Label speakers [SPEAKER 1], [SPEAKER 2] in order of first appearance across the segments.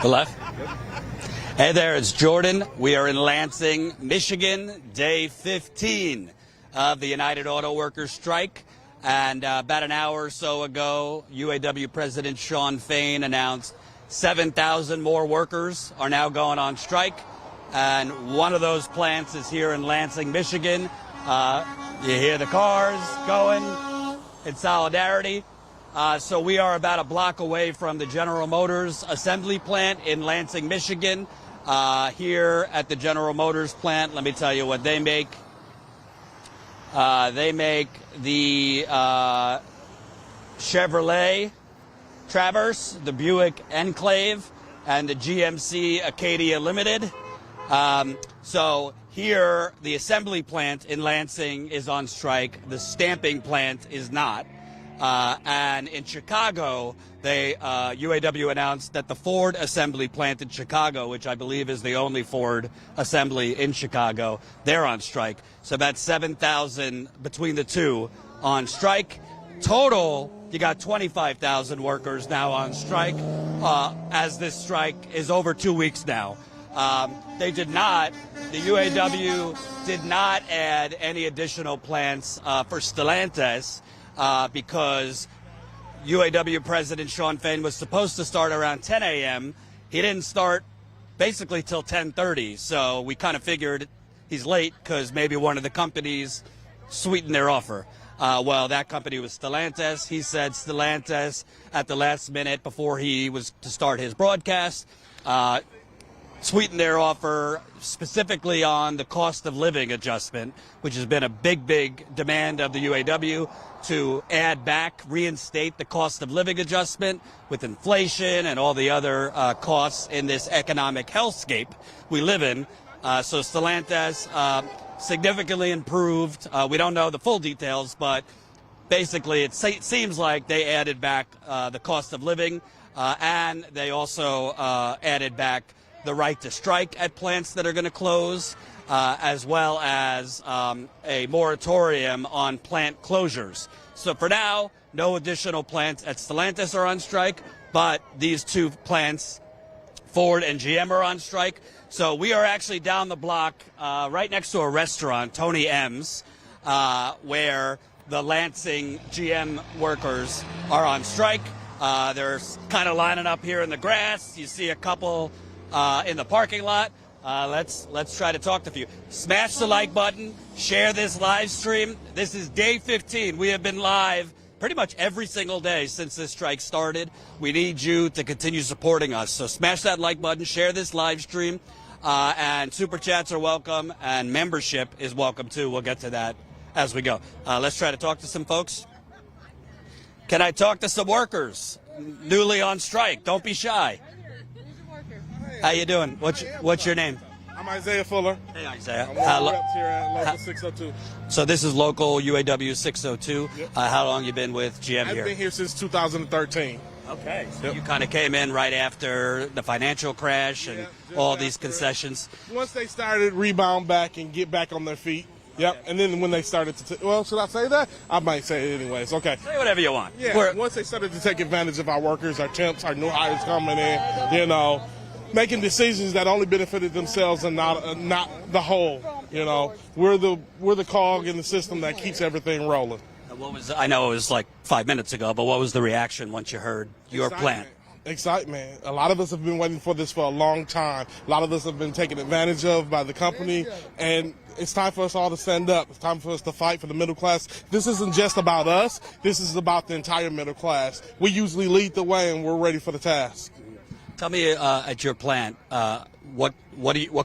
[SPEAKER 1] The left? Hey there, it's Jordan. We are in Lansing, Michigan, day 15 of the United Auto Workers strike. And about an hour or so ago, UAW President Shawn Fain announced 7,000 more workers are now going on strike. And one of those plants is here in Lansing, Michigan. You hear the cars going in solidarity. So we are about a block away from the General Motors assembly plant in Lansing, Michigan. Here at the General Motors plant, let me tell you what they make. They make the Chevrolet Traverse, the Buick Enclave, and the GMC Acadia Limited. So here, the assembly plant in Lansing is on strike. The stamping plant is not. And in Chicago, UAW announced that the Ford assembly plant in Chicago, which I believe is the only Ford assembly in Chicago, they're on strike. So about 7,000 between the two on strike. Total, you got 25,000 workers now on strike, as this strike is over 2 weeks now. The UAW did not add any additional plants for Stellantis because UAW President Shawn Fain was supposed to start around 10 a.m. He didn't start basically till 10:30, so we kind of figured he's late because maybe one of the companies sweetened their offer. Well, that company was Stellantis. He said Stellantis at the last minute before he was to start his broadcast sweetened their offer specifically on the cost of living adjustment, which has been a big demand of the UAW to add back, reinstate the cost of living adjustment with inflation and all the other costs in this economic hellscape we live in. So Stellantis significantly improved. We don't know the full details, but basically it seems like they added back the cost of living, and they also added back the right to strike at plants that are going to close, as well as a moratorium on plant closures. So for now, no additional plants at Stellantis are on strike, but these two plants, Ford and GM, are on strike. So we are actually down the block, right next to a restaurant, Tony M's, where the Lansing GM workers are on strike. They're kind of lining up here in the grass. You see a couple in the parking lot. Let's try to talk to a few. Smash the like button. Share this live stream. This is day 15. We have been live pretty much every single day since this strike started. We need you to continue supporting us. So smash that like button. Share this live stream. And super chats are welcome. And membership is welcome too. We'll get to that as we go. Let's try to talk to some folks. Can I talk to some workers newly on strike? Don't be shy. How you doing? What's your name?
[SPEAKER 2] I'm Isaiah Fuller.
[SPEAKER 1] Hey, Isaiah.
[SPEAKER 2] I'm one of the reps here at Local 602.
[SPEAKER 1] So this is local UAW 602.
[SPEAKER 2] Yep.
[SPEAKER 1] How long you been with GM here?
[SPEAKER 2] I've been here since 2013.
[SPEAKER 1] Okay. So you kind of came in right after the financial crash and all these concessions.
[SPEAKER 2] Once they started rebound back and get back on their feet. Yep. Okay. And then when they started to, well, should I say that? I might say it anyways. Okay.
[SPEAKER 1] Say whatever you want.
[SPEAKER 2] Yeah. Once they started to take advantage of our workers, our temps, our new hires coming in, making decisions that only benefited themselves and not the whole. We're the cog in the system that keeps everything rolling.
[SPEAKER 1] I know it was like 5 minutes ago, but what was the reaction once you heard your plant?
[SPEAKER 2] Excitement. A lot of us have been waiting for this for a long time. A lot of us have been taken advantage of by the company, and it's time for us all to stand up. It's time for us to fight for the middle class. This isn't just about us. This is about the entire middle class. We usually lead the way, and we're ready for the task.
[SPEAKER 1] Tell me at your plant, what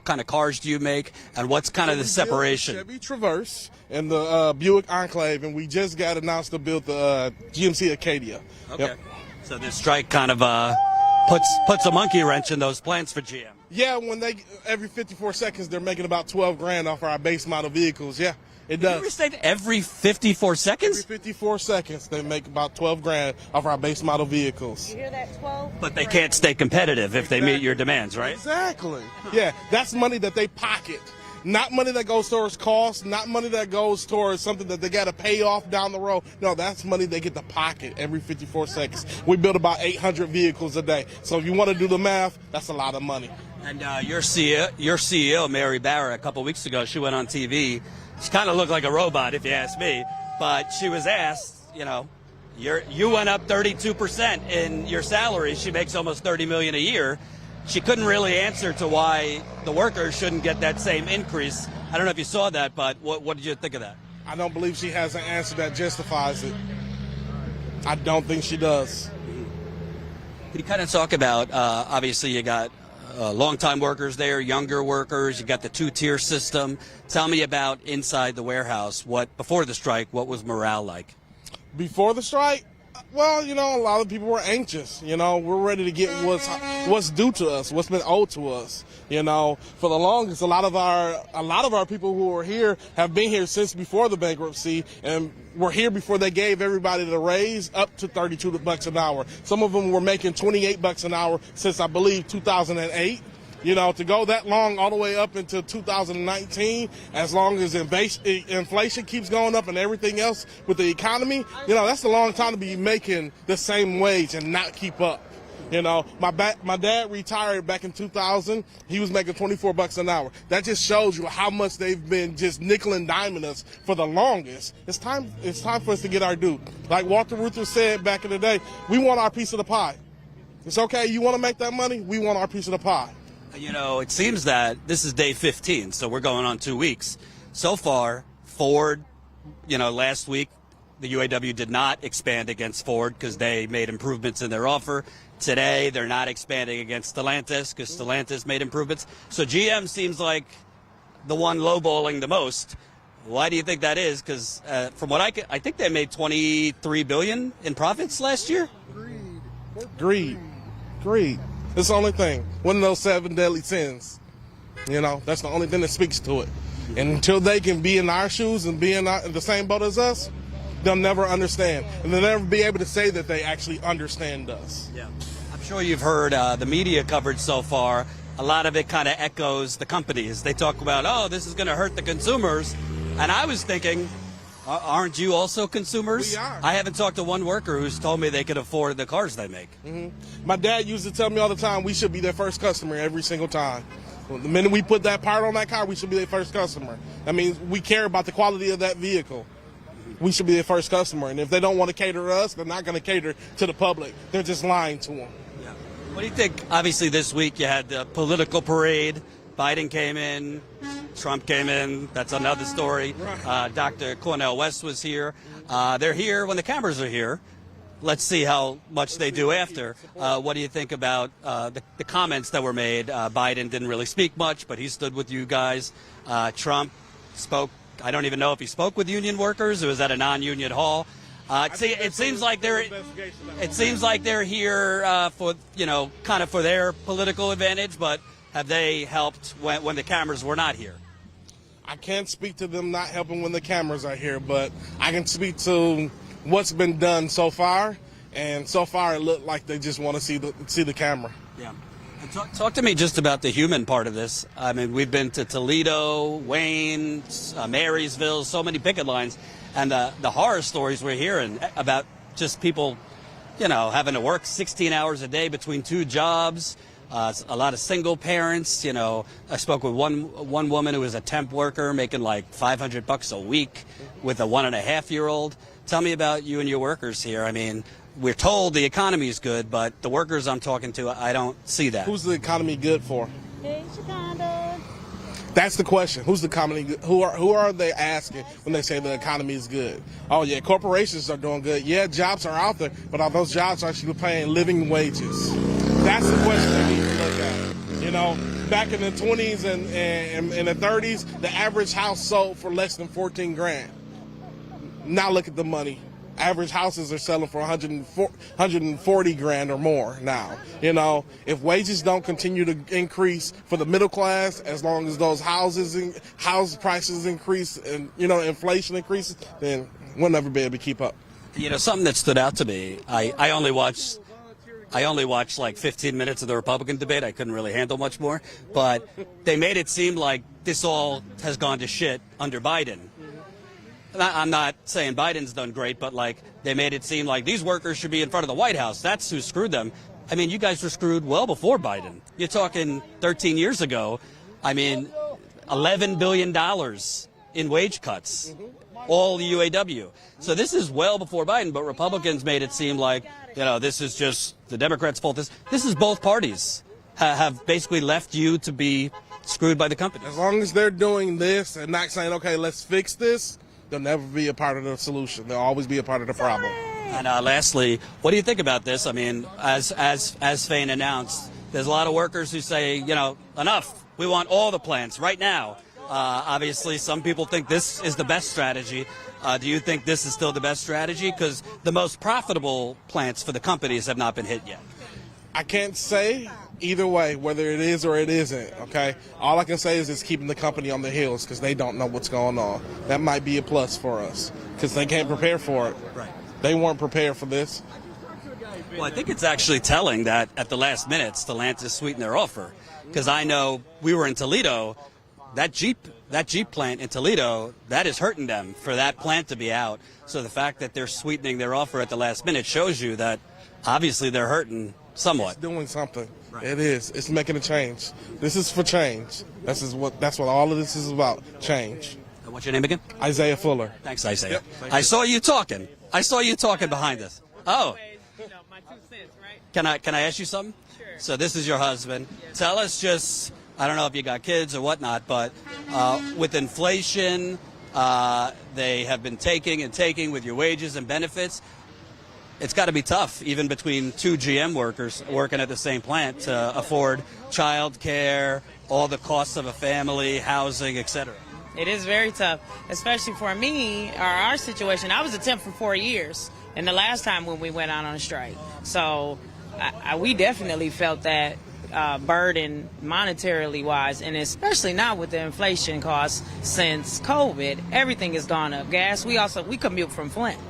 [SPEAKER 1] kind of cars do you make, and what's kind of the separation?
[SPEAKER 2] Chevy Traverse and the Buick Enclave, and we just got announced to build the GMC Acadia.
[SPEAKER 1] Okay.
[SPEAKER 2] Yep.
[SPEAKER 1] So this strike kind of puts a monkey wrench in those plants for GM.
[SPEAKER 2] Yeah, every 54 seconds they're making about 12 grand off our base model vehicles. Yeah. It does.
[SPEAKER 1] You restate every 54 seconds?
[SPEAKER 2] Every 54 seconds, they make about 12 grand off our base model vehicles.
[SPEAKER 3] You hear that, 12?
[SPEAKER 1] But they can't stay competitive if they meet your demands, right?
[SPEAKER 2] Exactly. Yeah, that's money that they pocket. Not money that goes towards costs, not money that goes towards something that they got to pay off down the road. No, that's money they get to pocket every 54 seconds. We build about 800 vehicles a day. So if you want to do the math, that's a lot of money.
[SPEAKER 1] And your CEO, Mary Barra, a couple weeks ago, she went on TV. She kind of looked like a robot, if you ask me. But she was asked, you went up 32% in your salary. She makes almost $30 million a year. She couldn't really answer to why the workers shouldn't get that same increase. I don't know if you saw that, but what did you think of that?
[SPEAKER 2] I don't believe she has an answer that justifies it. I don't think she does.
[SPEAKER 1] Can you kind of talk about, obviously you got long-time workers there, younger workers, you got the two-tier system. Tell me about inside the warehouse. Before the strike, what was morale like?
[SPEAKER 2] Before the strike? Well, a lot of people were anxious. We're ready to get what's due to us, what's been owed to us. For the longest, a lot of our people who are here have been here since before the bankruptcy, and were here before they gave everybody the raise up to $32 an hour. Some of them were making $28 an hour since, I believe, 2008. To go that long all the way up into 2019, as long as inflation keeps going up and everything else with the economy, that's a long time to be making the same wage and not keep up. My dad retired back in 2000. He was making $24 an hour. That just shows you how much they've been just nickel and diming us for the longest. It's time for us to get our due. Like Walter Reuther said back in the day, we want our piece of the pie. It's okay. You want to make that money? We want our piece of the pie.
[SPEAKER 1] It seems that this is day 15, so we're going on 2 weeks. So far, Ford, last week, the UAW did not expand against Ford because they made improvements in their offer. Today, they're not expanding against Stellantis because Stellantis made improvements. So GM seems like the one lowballing the most. Why do you think that is? Because from what I think they made $23 billion in profits last year.
[SPEAKER 2] Greed. It's the only thing. One of those 7 deadly sins. That's the only thing that speaks to it. And until they can be in our shoes and be in the same boat as us, they'll never understand. And they'll never be able to say that they actually understand us.
[SPEAKER 1] Yeah. I'm sure you've heard the media coverage so far. A lot of it kind of echoes the companies. They talk about, this is going to hurt the consumers. And I was thinking, aren't you also consumers?
[SPEAKER 2] We are.
[SPEAKER 1] I haven't talked to one worker who's told me they could afford the cars they make.
[SPEAKER 2] Mm-hmm. My dad used to tell me all the time, we should be their first customer every single time. The minute we put that part on that car, we should be their first customer. That means we care about the quality of that vehicle. We should be their first customer. And if they don't want to cater to us, they're not going to cater to the public. They're just lying to them.
[SPEAKER 1] Yeah. What do you think? Obviously, this week you had the political parade. Biden came in. Trump came in. That's another story. Dr. Cornel West was here. They're here when the cameras are here. Let's see how much they do after. What do you think about the comments that were made? Biden didn't really speak much, but he stood with you guys. Trump spoke. I don't even know if he spoke with union workers. It was at a non-union hall. It seems like they're here for kind of for their political advantage. But have they helped when the cameras were not here?
[SPEAKER 2] I can't speak to them not helping when the cameras are here, but I can speak to what's been done so far, and so far it looked like they just want to see the camera.
[SPEAKER 1] Yeah. And talk to me just about the human part of this. I mean, we've been to Toledo, Wayne, Marysville, so many picket lines, and the horror stories we're hearing about just people, having to work 16 hours a day between 2 jobs. A lot of single parents. I spoke with one woman who was a temp worker making like $500 a week with a 1.5-year-old. Tell me about you and your workers here. I mean, we're told the economy is good, but the workers I'm talking to, I don't see that.
[SPEAKER 2] Who's the economy good for?
[SPEAKER 3] Hey, Chicago.
[SPEAKER 2] That's the question. Who's the economy good? Who are they asking when they say the economy is good? Oh yeah, corporations are doing good. Yeah, jobs are out there, but are those jobs actually paying living wages? That's the question they need to look at. Back in the 20s and the 30s, the average house sold for less than $14,000. Now look at the money. Average houses are selling for $140,000 or more now. If wages don't continue to increase for the middle class, as long as those house prices increase and inflation increases, then we'll never be able to keep up.
[SPEAKER 1] Something that stood out to me. I only watched I only watched like 15 minutes of the Republican debate. I couldn't really handle much more. But they made it seem like this all has gone to shit under Biden. I'm not saying Biden's done great, but like they made it seem like these workers should be in front of the White House. That's who screwed them. I mean, you guys were screwed well before Biden. You're talking 13 years ago. I mean, $11 billion in wage cuts, all the UAW. So this is well before Biden, but Republicans made it seem like, this is just the Democrats' fault. This is both parties have basically left you to be screwed by the company.
[SPEAKER 2] As long as they're doing this and not saying, okay, let's fix this, they'll never be a part of the solution. They'll always be a part of the problem.
[SPEAKER 1] And lastly, what do you think about this? I mean, as Fain announced, there's a lot of workers who say, enough. We want all the plants right now. Obviously, some people think this is the best strategy. Do you think this is still the best strategy? Because the most profitable plants for the companies have not been hit yet.
[SPEAKER 2] I can't say either way, whether it is or it isn't, okay? All I can say is it's keeping the company on the heels because they don't know what's going on. That might be a plus for us because they can't prepare for it.
[SPEAKER 1] Right.
[SPEAKER 2] They weren't prepared for this.
[SPEAKER 1] Well, I think it's actually telling that at the last minute, Stellantis sweetened their offer. Because I know we were in Toledo, that Jeep plant in Toledo, that is hurting them for that plant to be out. So the fact that they're sweetening their offer at the last minute shows you that obviously they're hurting somewhat.
[SPEAKER 2] It's doing something.
[SPEAKER 1] Right.
[SPEAKER 2] It is. It's making a change. This is for change. That's what all of this is about. Change.
[SPEAKER 1] What's your name again?
[SPEAKER 2] Isaiah Fuller.
[SPEAKER 1] Thanks, Isaiah.
[SPEAKER 2] Yep.
[SPEAKER 1] I saw you talking. Behind us. Oh.
[SPEAKER 4] My 2 cents, right?
[SPEAKER 1] Can I ask you something?
[SPEAKER 4] Sure.
[SPEAKER 1] So this is your husband.
[SPEAKER 4] Yes.
[SPEAKER 1] Tell us just, I don't know if you got kids or whatnot, but with inflation, they have been taking with your wages and benefits. It's got to be tough, even between two GM workers working at the same plant, to afford child care, all the costs of a family, housing, etc.
[SPEAKER 4] It is very tough, especially for me, or our situation. I was a temp for 4 years, and the last time when we went out on a strike. So we definitely felt that burden monetarily wise, and especially now with the inflation costs since COVID. Everything has gone up. Gas, we commute from Flint.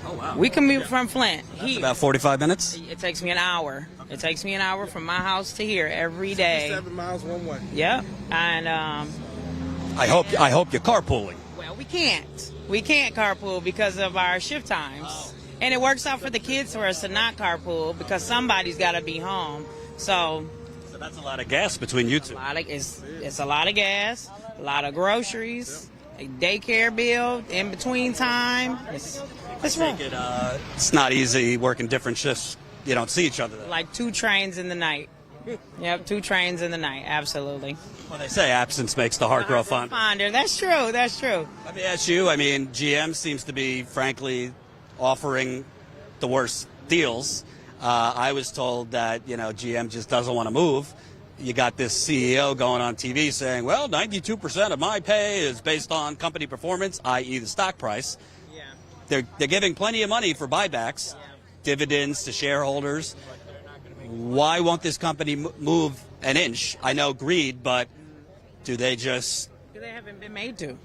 [SPEAKER 1] Oh, wow.
[SPEAKER 4] We commute from Flint.
[SPEAKER 1] That's about 45 minutes?
[SPEAKER 4] It takes me an hour. Okay. It takes me an hour from my house to here every day.
[SPEAKER 2] 7 miles one way.
[SPEAKER 4] Yep. And
[SPEAKER 1] I hope you're carpooling.
[SPEAKER 4] well, we can't. We can't carpool because of our shift times.
[SPEAKER 1] Oh.
[SPEAKER 4] And it works out for the kids for us to not carpool because somebody's got to be home. So
[SPEAKER 1] that's a lot of gas between you two.
[SPEAKER 4] it's a lot of gas, a lot of groceries, a daycare bill in between time. It's rough.
[SPEAKER 1] It's not easy working different shifts. You don't see each other.
[SPEAKER 4] Like 2 trains in the night. Yep, 2 trains in the night. Absolutely.
[SPEAKER 1] Well, they say absence makes the heart grow fonder.
[SPEAKER 4] That's true. That's true.
[SPEAKER 1] Let me ask you, I mean, GM seems to be, frankly, offering the worst deals. I was told that, GM just doesn't want to move. You got this CEO going on TV saying, well, 92% of my pay is based on company performance, i.e. the stock price.
[SPEAKER 4] Yeah.
[SPEAKER 1] They're giving plenty of money for buybacks, dividends to shareholders. Why won't this company move an inch? I know greed, but do they just...
[SPEAKER 4] They haven't been made to.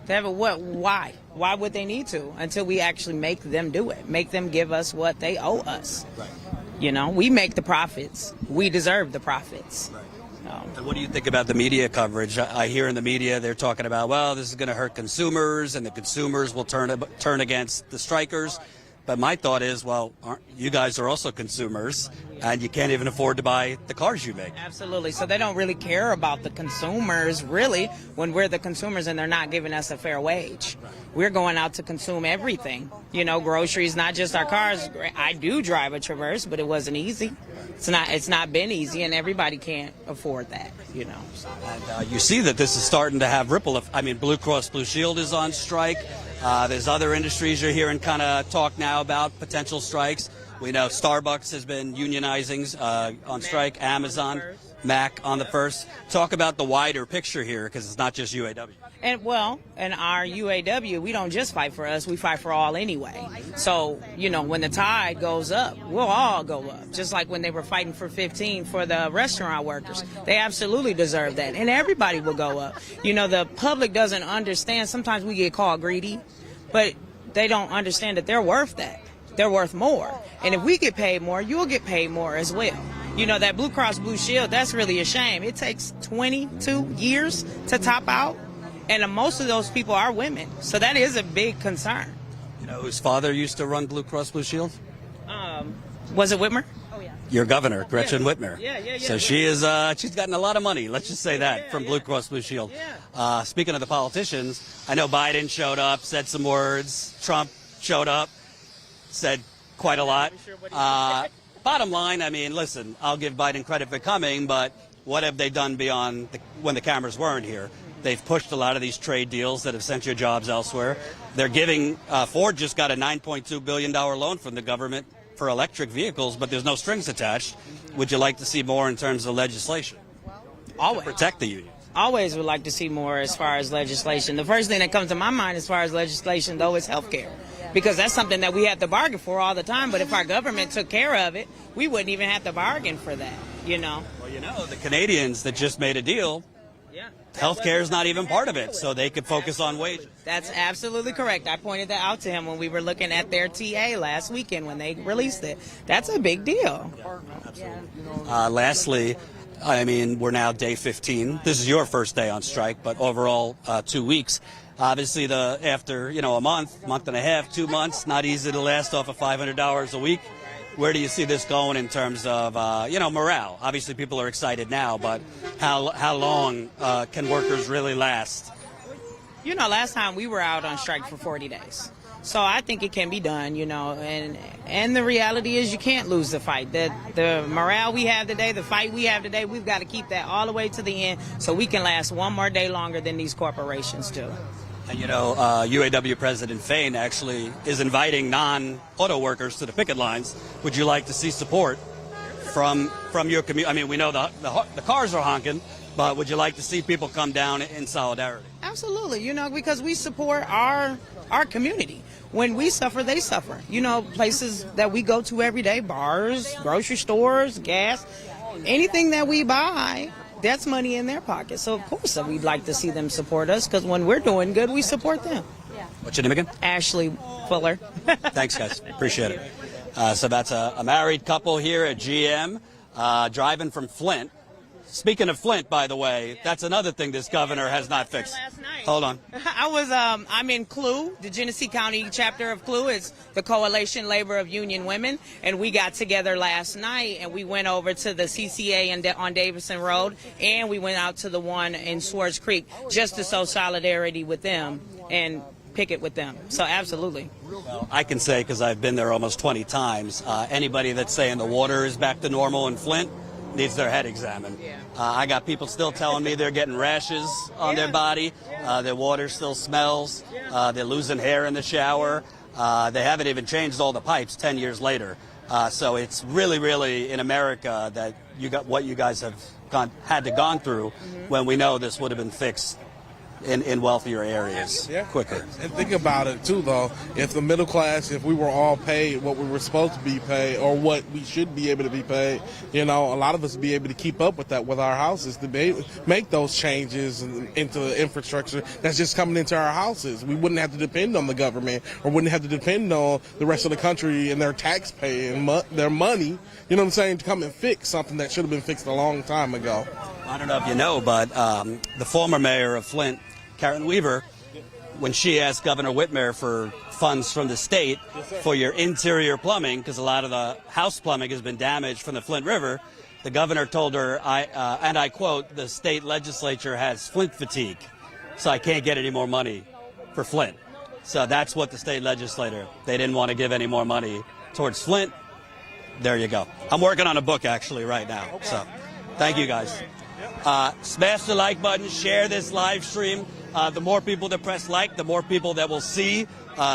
[SPEAKER 4] They haven't what? Why? Why would they need to? Until we actually make them do it. Make them give us what they owe us. Right. We make the profits. We deserve the profits. Right.
[SPEAKER 1] And what do you think about the media coverage? I hear in the media they're talking about, well, this is going to hurt consumers, and the consumers will turn against the strikers. But my thought is, well, you guys are also consumers, and you can't even afford to buy the cars you make.
[SPEAKER 4] Absolutely. So they don't really care about the consumers, really, when we're the consumers and they're not giving us a fair wage. We're going out to consume everything. Groceries, not just our cars. I do drive a Traverse, but it wasn't easy. It's not been easy, and everybody can't afford that,
[SPEAKER 1] And you see that this is starting to have ripple. Blue Cross Blue Shield is on strike. There's other industries you're hearing kind of talk now about potential strikes. We know Starbucks has been unionizing on strike, Amazon, Mac on the first. Talk about the wider picture here, because it's not just UAW.
[SPEAKER 4] And our UAW, we don't just fight for us, we fight for all anyway. So, when the tide goes up, we'll all go up. Just like when they were fighting for 15 for the restaurant workers. They absolutely deserve that. And everybody will go up. The public doesn't understand. Sometimes we get called greedy, but they don't understand that they're worth that. they're worth more. And if we get paid more, you'll get paid more as well. You know, that Blue Cross Blue Shield, that's really a shame. It takes 22 years to top out, and most of those people are women. So that is a big concern.
[SPEAKER 1] You know, his father used to run Blue Cross Blue Shield?
[SPEAKER 4] Was it Whitmer?
[SPEAKER 1] Your governor, Gretchen Whitmer.
[SPEAKER 4] Yeah.
[SPEAKER 1] So she is, she's gotten a lot of money, let's just say that, from Blue Cross Blue Shield. Speaking of the politicians, I know Biden showed up, said some words. Trump showed up, said quite a lot. Bottom line, I mean, listen, I'll give Biden credit for coming, but what have they done beyond when the cameras weren't here? They've pushed a lot of these trade deals that have sent your jobs elsewhere. They're giving, Ford just got a $9.2 billion loan from the government for electric vehicles, but there's no strings attached. Would you like to see more in terms of legislation?
[SPEAKER 4] Always.
[SPEAKER 1] To protect the union.
[SPEAKER 4] Always would like to see more as far as legislation. The first thing that comes to my mind as far as legislation, though, is health care. Because that's something that we have to bargain for all the time. But if our government took care of it, we wouldn't even have to bargain for that, you know.
[SPEAKER 1] Well, you know, the Canadians that just made a deal, health care is not even part of it, so they could focus on wages.
[SPEAKER 4] That's absolutely correct. I pointed that out to him when we were looking at their TA last weekend when they released it. That's a big deal.
[SPEAKER 1] Lastly, I mean, we're now day 15. This is your first day on strike, but overall 2 weeks. Obviously, after a month and a half, 2 months, not easy to last off of $500 a week. Where do you see this going in terms of morale? Obviously, people are excited now, but how long can workers really last?
[SPEAKER 4] You know, last time we were out on strike for 40 days. So I think it can be done, you know, and the reality is you can't lose the fight. The morale we have today, the fight we have today, we've got to keep that all the way to the end so we can last one more day longer than these corporations do.
[SPEAKER 1] And, you know, UAW President Fain actually is inviting non-auto workers to the picket lines. Would you like to see support from your community? I mean, we know the cars are honking, but would you like to see people come down in solidarity?
[SPEAKER 4] Absolutely, you know, because we support our community. When we suffer, they suffer. You know, places that we go to every day, bars, grocery stores, gas, anything that we buy, that's money in their pocket. So, of course, we'd like to see them support us because when we're doing good, we support them.
[SPEAKER 1] What's your name again?
[SPEAKER 4] Ashley Fuller.
[SPEAKER 1] Thanks, guys. Appreciate it. So that's a married couple here at GM driving from Flint. Speaking of Flint, by the way, that's another thing this governor has not fixed. Hold on.
[SPEAKER 4] I'm in CLU, the Genesee County chapter of CLU. It's the Coalition Labor of Union Women. And we got together last night and we went over to the CCA on Davison Road and we went out to the one in Swartz Creek just to show solidarity with them and picket with them. So absolutely.
[SPEAKER 1] Well, I can say, because I've been there almost 20 times, anybody that's saying the water is back to normal in Flint needs their head examined. I got people still telling me they're getting rashes on their body. Their water still smells. They're losing hair in the shower. They haven't even changed all the pipes 10 years later. So it's really in America that you got what you guys have had to gone through when we know this would have been fixed in wealthier areas quicker.
[SPEAKER 2] And think about it too, though. If the middle class, if we were all paid what we were supposed to be paid or what we should be able to be paid, you know, a lot of us would be able to keep up with that with our houses to make those changes into the infrastructure that's just coming into our houses. We wouldn't have to depend on the government or wouldn't have to depend on the rest of the country and their tax pay and their money, you know what I'm saying, to come and fix something that should have been fixed a long time ago.
[SPEAKER 1] I don't know if you know, but the former mayor of Flint, Karen Weaver, when she asked Governor Whitmer for funds from the state for your interior plumbing, because a lot of the house plumbing has been damaged from the Flint River, the governor told her, and I quote, the state legislature has Flint fatigue, so I can't get any more money for Flint. So that's what the state legislature, they didn't want to give any more money towards Flint. There you go. I'm working on a book actually right now. So thank you guys. Smash the like button, share this live stream. The more people that press like, the more people that will see.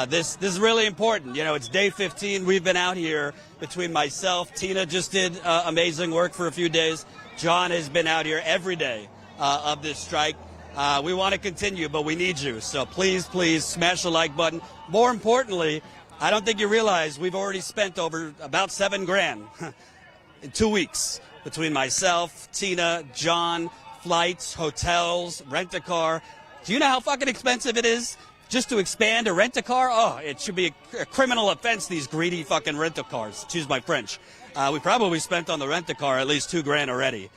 [SPEAKER 1] This is really important. You know, it's day 15. We've been out here between myself. Tina just did amazing work for a few days. John has been out here every day of this strike. We want to continue, but we need you. So please smash the like button. More importantly, I don't think you realize we've already spent over about $7 grand in 2 weeks between myself, Tina, John, flights, hotels, rent a car. Do you know how fucking expensive it is just to expand a rent-a-car, oh, it should be a criminal offense, these greedy fucking rent-a-cars. Excuse my French. We probably spent on the rent-a-car at least $2,000 already.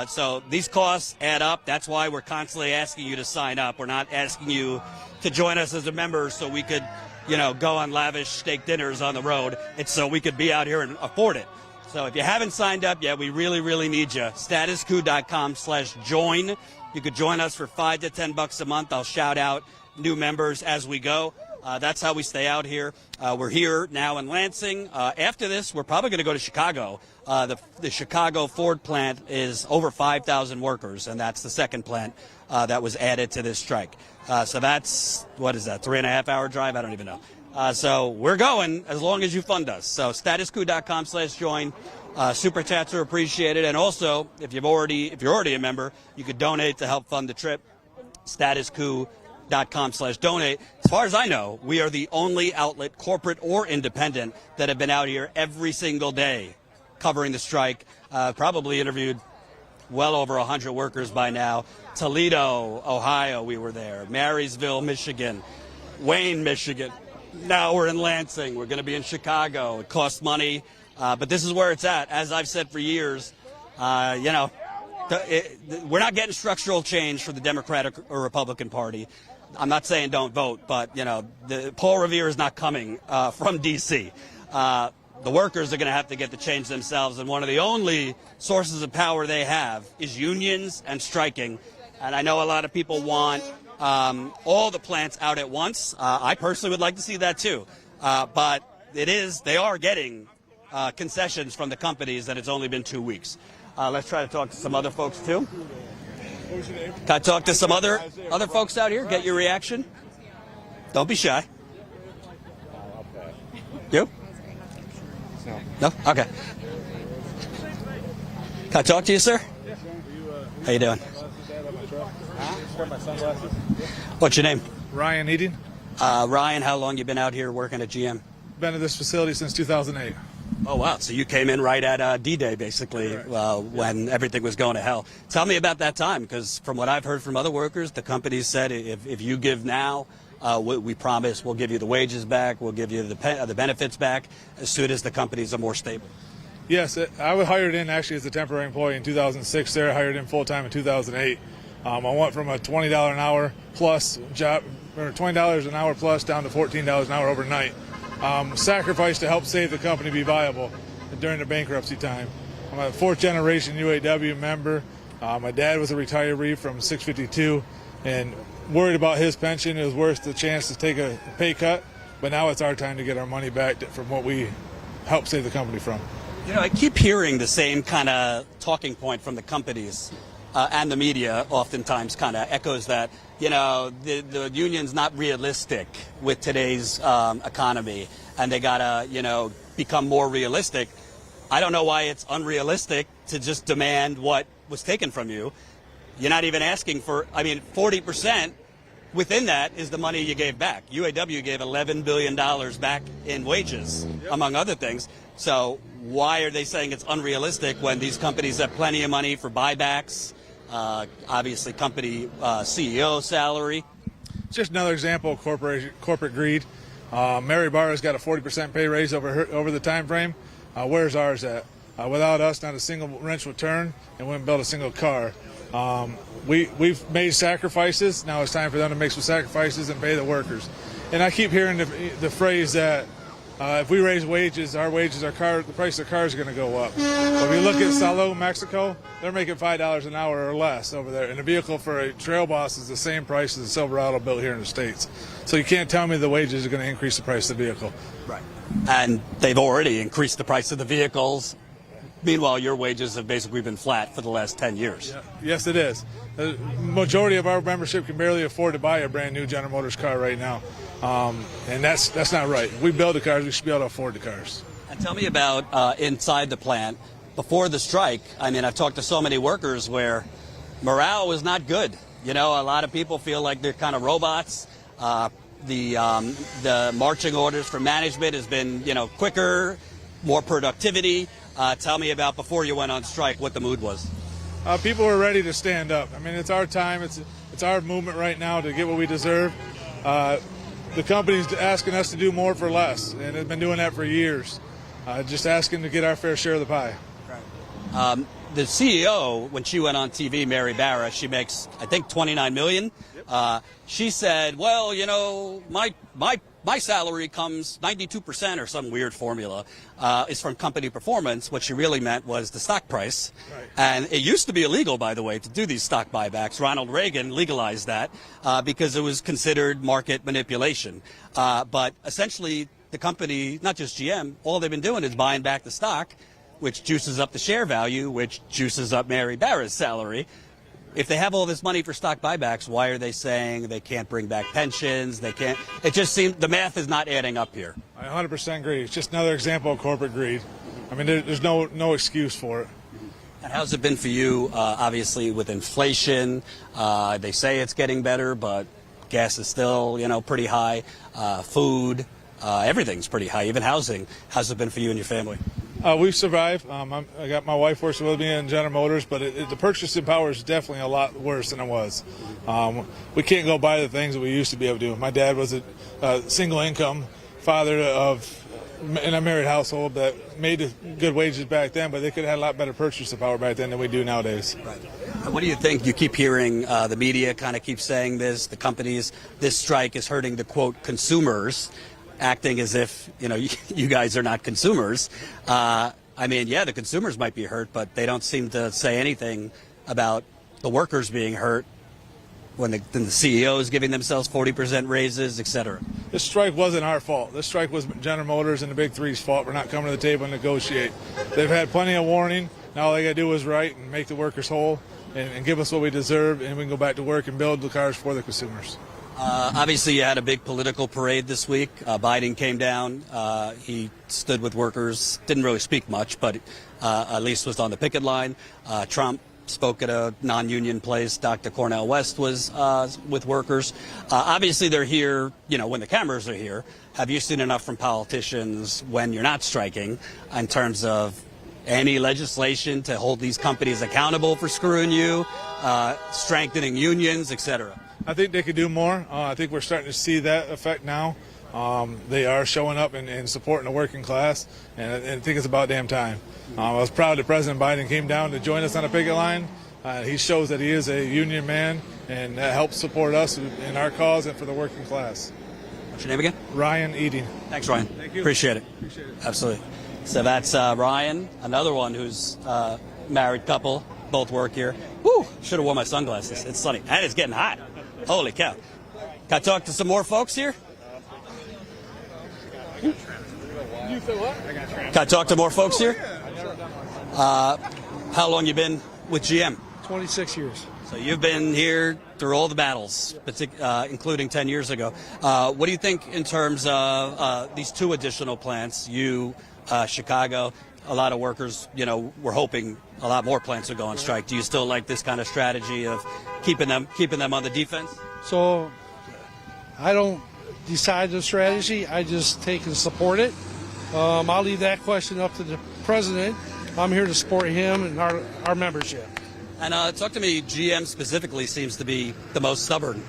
[SPEAKER 1] So these costs add up. That's why we're constantly asking you to sign up. We're not asking you to join us as a member so we could, go on lavish steak dinners on the road. It's so we could be out here and afford it. So if you haven't signed up yet, we really, really need you. StatusCoup.com/join. You could join us for $5 to $10 a month. I'll shout out new members as we go. That's how we stay out here. We're here now in Lansing. After this, we're probably going to go to Chicago. The Chicago Ford plant is over 5,000 workers, and that's the second plant that was added to this strike. So that's, 3.5-hour drive? I don't even know. So we're going as long as you fund us. So StatusCoup.com/join. Super chats are appreciated. And also, if you're already a member, you could donate to help fund the trip. StatusCoup.com/donate. As far as I know, we are the only outlet, corporate or independent, that have been out here every single day covering the strike. Probably interviewed well over 100 workers by now. Toledo, Ohio, we were there. Marysville, Michigan. Wayne, Michigan. Now we're in Lansing. We're going to be in Chicago. It costs money, but this is where it's at. As I've said for years, we're not getting structural change for the Democratic or Republican Party. I'm not saying don't vote, but, Paul Revere is not coming from D.C. The workers are going to have to get the change themselves, and one of the only sources of power they have is unions and striking. And I know a lot of people want all the plants out at once. I personally would like to see that too. But they are getting concessions from the companies, and it's only been 2 weeks. Let's try to talk to some other folks too. Can I talk to some other folks out here? Get your reaction. Don't be shy. You? No? Okay. Can I talk to you, sir? How you doing? What's your name?
[SPEAKER 5] Ryan Eating.
[SPEAKER 1] Ryan, how long you been out here working at GM?
[SPEAKER 5] Been at this facility since 2008.
[SPEAKER 1] Oh, wow. So you came in right at D-Day, basically, when everything was going to hell. Tell me about that time, because from what I've heard from other workers, the companies said if you give now, we promise we'll give you the wages back, we'll give you the benefits back as soon as the companies are more stable.
[SPEAKER 5] Yes, I was hired in actually as a temporary employee in 2006 there. I hired in full-time in 2008. I went from a $20 an hour plus job, or $20 an hour plus down to $14 an hour overnight. Sacrificed to help save the company be viable during the bankruptcy time. I'm a fourth-generation UAW member. My dad was a retiree from 652 and worried about his pension. It was worth the chance to take a pay cut, but now it's our time to get our money back from what we helped save the company from.
[SPEAKER 1] I keep hearing the same kind of talking point from the companies and the media oftentimes kind of echoes that, the union's not realistic with today's economy, and they got to, become more realistic. I don't know why it's unrealistic to just demand what was taken from you. You're not even asking for, 40% within that is the money you gave back. UAW gave $11 billion back in wages, among other things. So why are they saying it's unrealistic when these companies have plenty of money for buybacks, obviously company CEO salary?
[SPEAKER 5] It's just another example of corporate greed. Mary Barra's got a 40% pay raise over the time frame. Where's ours at? Without us, not a single wrench would turn, and wouldn't build a single car. We've made sacrifices. Now it's time for them to make some sacrifices and pay the workers. And I keep hearing the phrase that if we raise wages, the price of cars are going to go up. But if you look at Salo, Mexico, they're making $5 an hour or less over there. And a vehicle for a trail boss is the same price as a Silverado built here in the States. So you can't tell me the wages are going to increase the price of the vehicle.
[SPEAKER 1] Right. And they've already increased the price of the vehicles. Meanwhile, your wages have basically been flat for the last 10 years.
[SPEAKER 5] Yeah. Yes, it is. The majority of our membership can barely afford to buy a brand new General Motors car right now. And that's not right. If we build the cars, we should be able to afford the cars.
[SPEAKER 1] And tell me about inside the plant. Before the strike, I've talked to so many workers where morale was not good. A lot of people feel like they're kind of robots. The marching orders from management has been, quicker, more productivity. Tell me about before you went on strike, what the mood was.
[SPEAKER 5] People were ready to stand up. It's our time. It's our movement right now to get what we deserve. the company's asking us to do more for less, and they've been doing that for years. Just asking to get our fair share of the pie.
[SPEAKER 1] The CEO, when she went on TV, Mary Barra, she makes, I think, $29 million. She said, well, you know, my salary comes 92% or some weird formula is from company performance. What she really meant was the stock price. Right. And it used to be illegal, by the way, to do these stock buybacks. Ronald Reagan legalized that because it was considered market manipulation. But essentially, the company, not just GM, all they've been doing is buying back the stock, which juices up the share value, which juices up Mary Barra's salary. If they have all this money for stock buybacks, why are they saying they can't bring back pensions? They can't. It just seems the math is not adding up here.
[SPEAKER 5] I 100% agree. It's just another example of corporate greed. I mean, there's no excuse for it.
[SPEAKER 1] And how's it been for you? Obviously, with inflation, they say it's getting better, but gas is still, you know, pretty high. Food, everything's pretty high. Even housing. How's it been for you and your family?
[SPEAKER 5] We've survived. I got my wife works with me in General Motors, but the purchasing power is definitely a lot worse than it was. We can't go buy the things that we used to be able to do. My dad was a single income father in a married household that made good wages back then, but they could have had a lot better purchasing power back then than we do nowadays.
[SPEAKER 1] Right. What do you think? You keep hearing the media kind of keep saying this, the companies, this strike is hurting the, quote, consumers, acting as if, you know, you guys are not consumers. I mean, yeah, the consumers might be hurt, but they don't seem to say anything about the workers being hurt when the CEO is giving themselves 40% raises, et cetera.
[SPEAKER 5] This strike wasn't our fault. This strike was General Motors and the Big Three's fault. We're not coming to the table and negotiate. They've had plenty of warning. Now all they got to do is right and make the workers whole and give us what we deserve, and we can go back to work and build the cars for the consumers.
[SPEAKER 1] Obviously, you had a big political parade this week. Biden came down. He stood with workers, didn't really speak much, but at least was on the picket line. Trump spoke at a non-union place. Dr. Cornel West was with workers. Obviously, they're here, you know, when the cameras are here. Have you seen enough from politicians when you're not striking in terms of any legislation to hold these companies accountable for screwing you, strengthening unions, et cetera?
[SPEAKER 5] I think they could do more. I think we're starting to see that effect now. They are showing up and supporting the working class, and I think it's about damn time. I was proud that President Biden came down to join us on a picket line. He shows that he is a union man, and that helps support us in our cause and for the working class.
[SPEAKER 1] What's your name again?
[SPEAKER 5] Ryan Eading.
[SPEAKER 1] Thanks, Ryan.
[SPEAKER 5] Thank you.
[SPEAKER 1] Appreciate it. Absolutely. So that's Ryan, another one who's married couple, both work here. Woo! Should have worn my sunglasses. It's sunny, and it's getting hot. Holy cow. Can I talk to some more folks here?
[SPEAKER 2] You said what?
[SPEAKER 1] Can I talk to more folks here? How long you been with GM?
[SPEAKER 6] 26 years.
[SPEAKER 1] So you've been here through all the battles, including 10 years ago. What do you think in terms of these two additional plants, Chicago? A lot of workers, you know, were hoping a lot more plants would go on strike. Do you still like this kind of strategy of keeping them on the defense?
[SPEAKER 6] So I don't decide the strategy. I just take and support it. I'll leave that question up to the president. I'm here to support him and our membership.
[SPEAKER 1] And talk to me, GM specifically seems to be the most stubborn.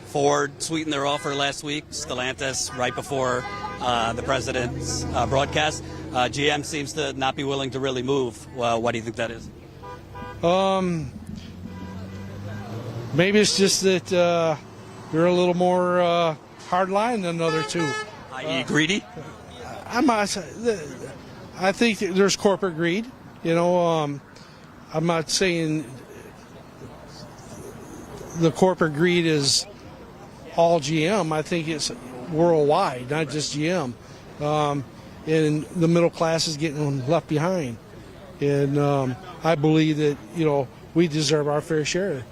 [SPEAKER 1] Ford sweetened their offer last week, Stellantis right before the president's broadcast. GM seems to not be willing to really move. Well, what do you think that is?
[SPEAKER 6] Maybe it's just that you're a little more hard line than the other two.
[SPEAKER 1] I.e. greedy?
[SPEAKER 6] I think that there's corporate greed. You know, I'm not saying the corporate greed is all GM. I think it's worldwide, not just GM. And the middle class is getting left behind. And I believe that, you know, we deserve our fair share.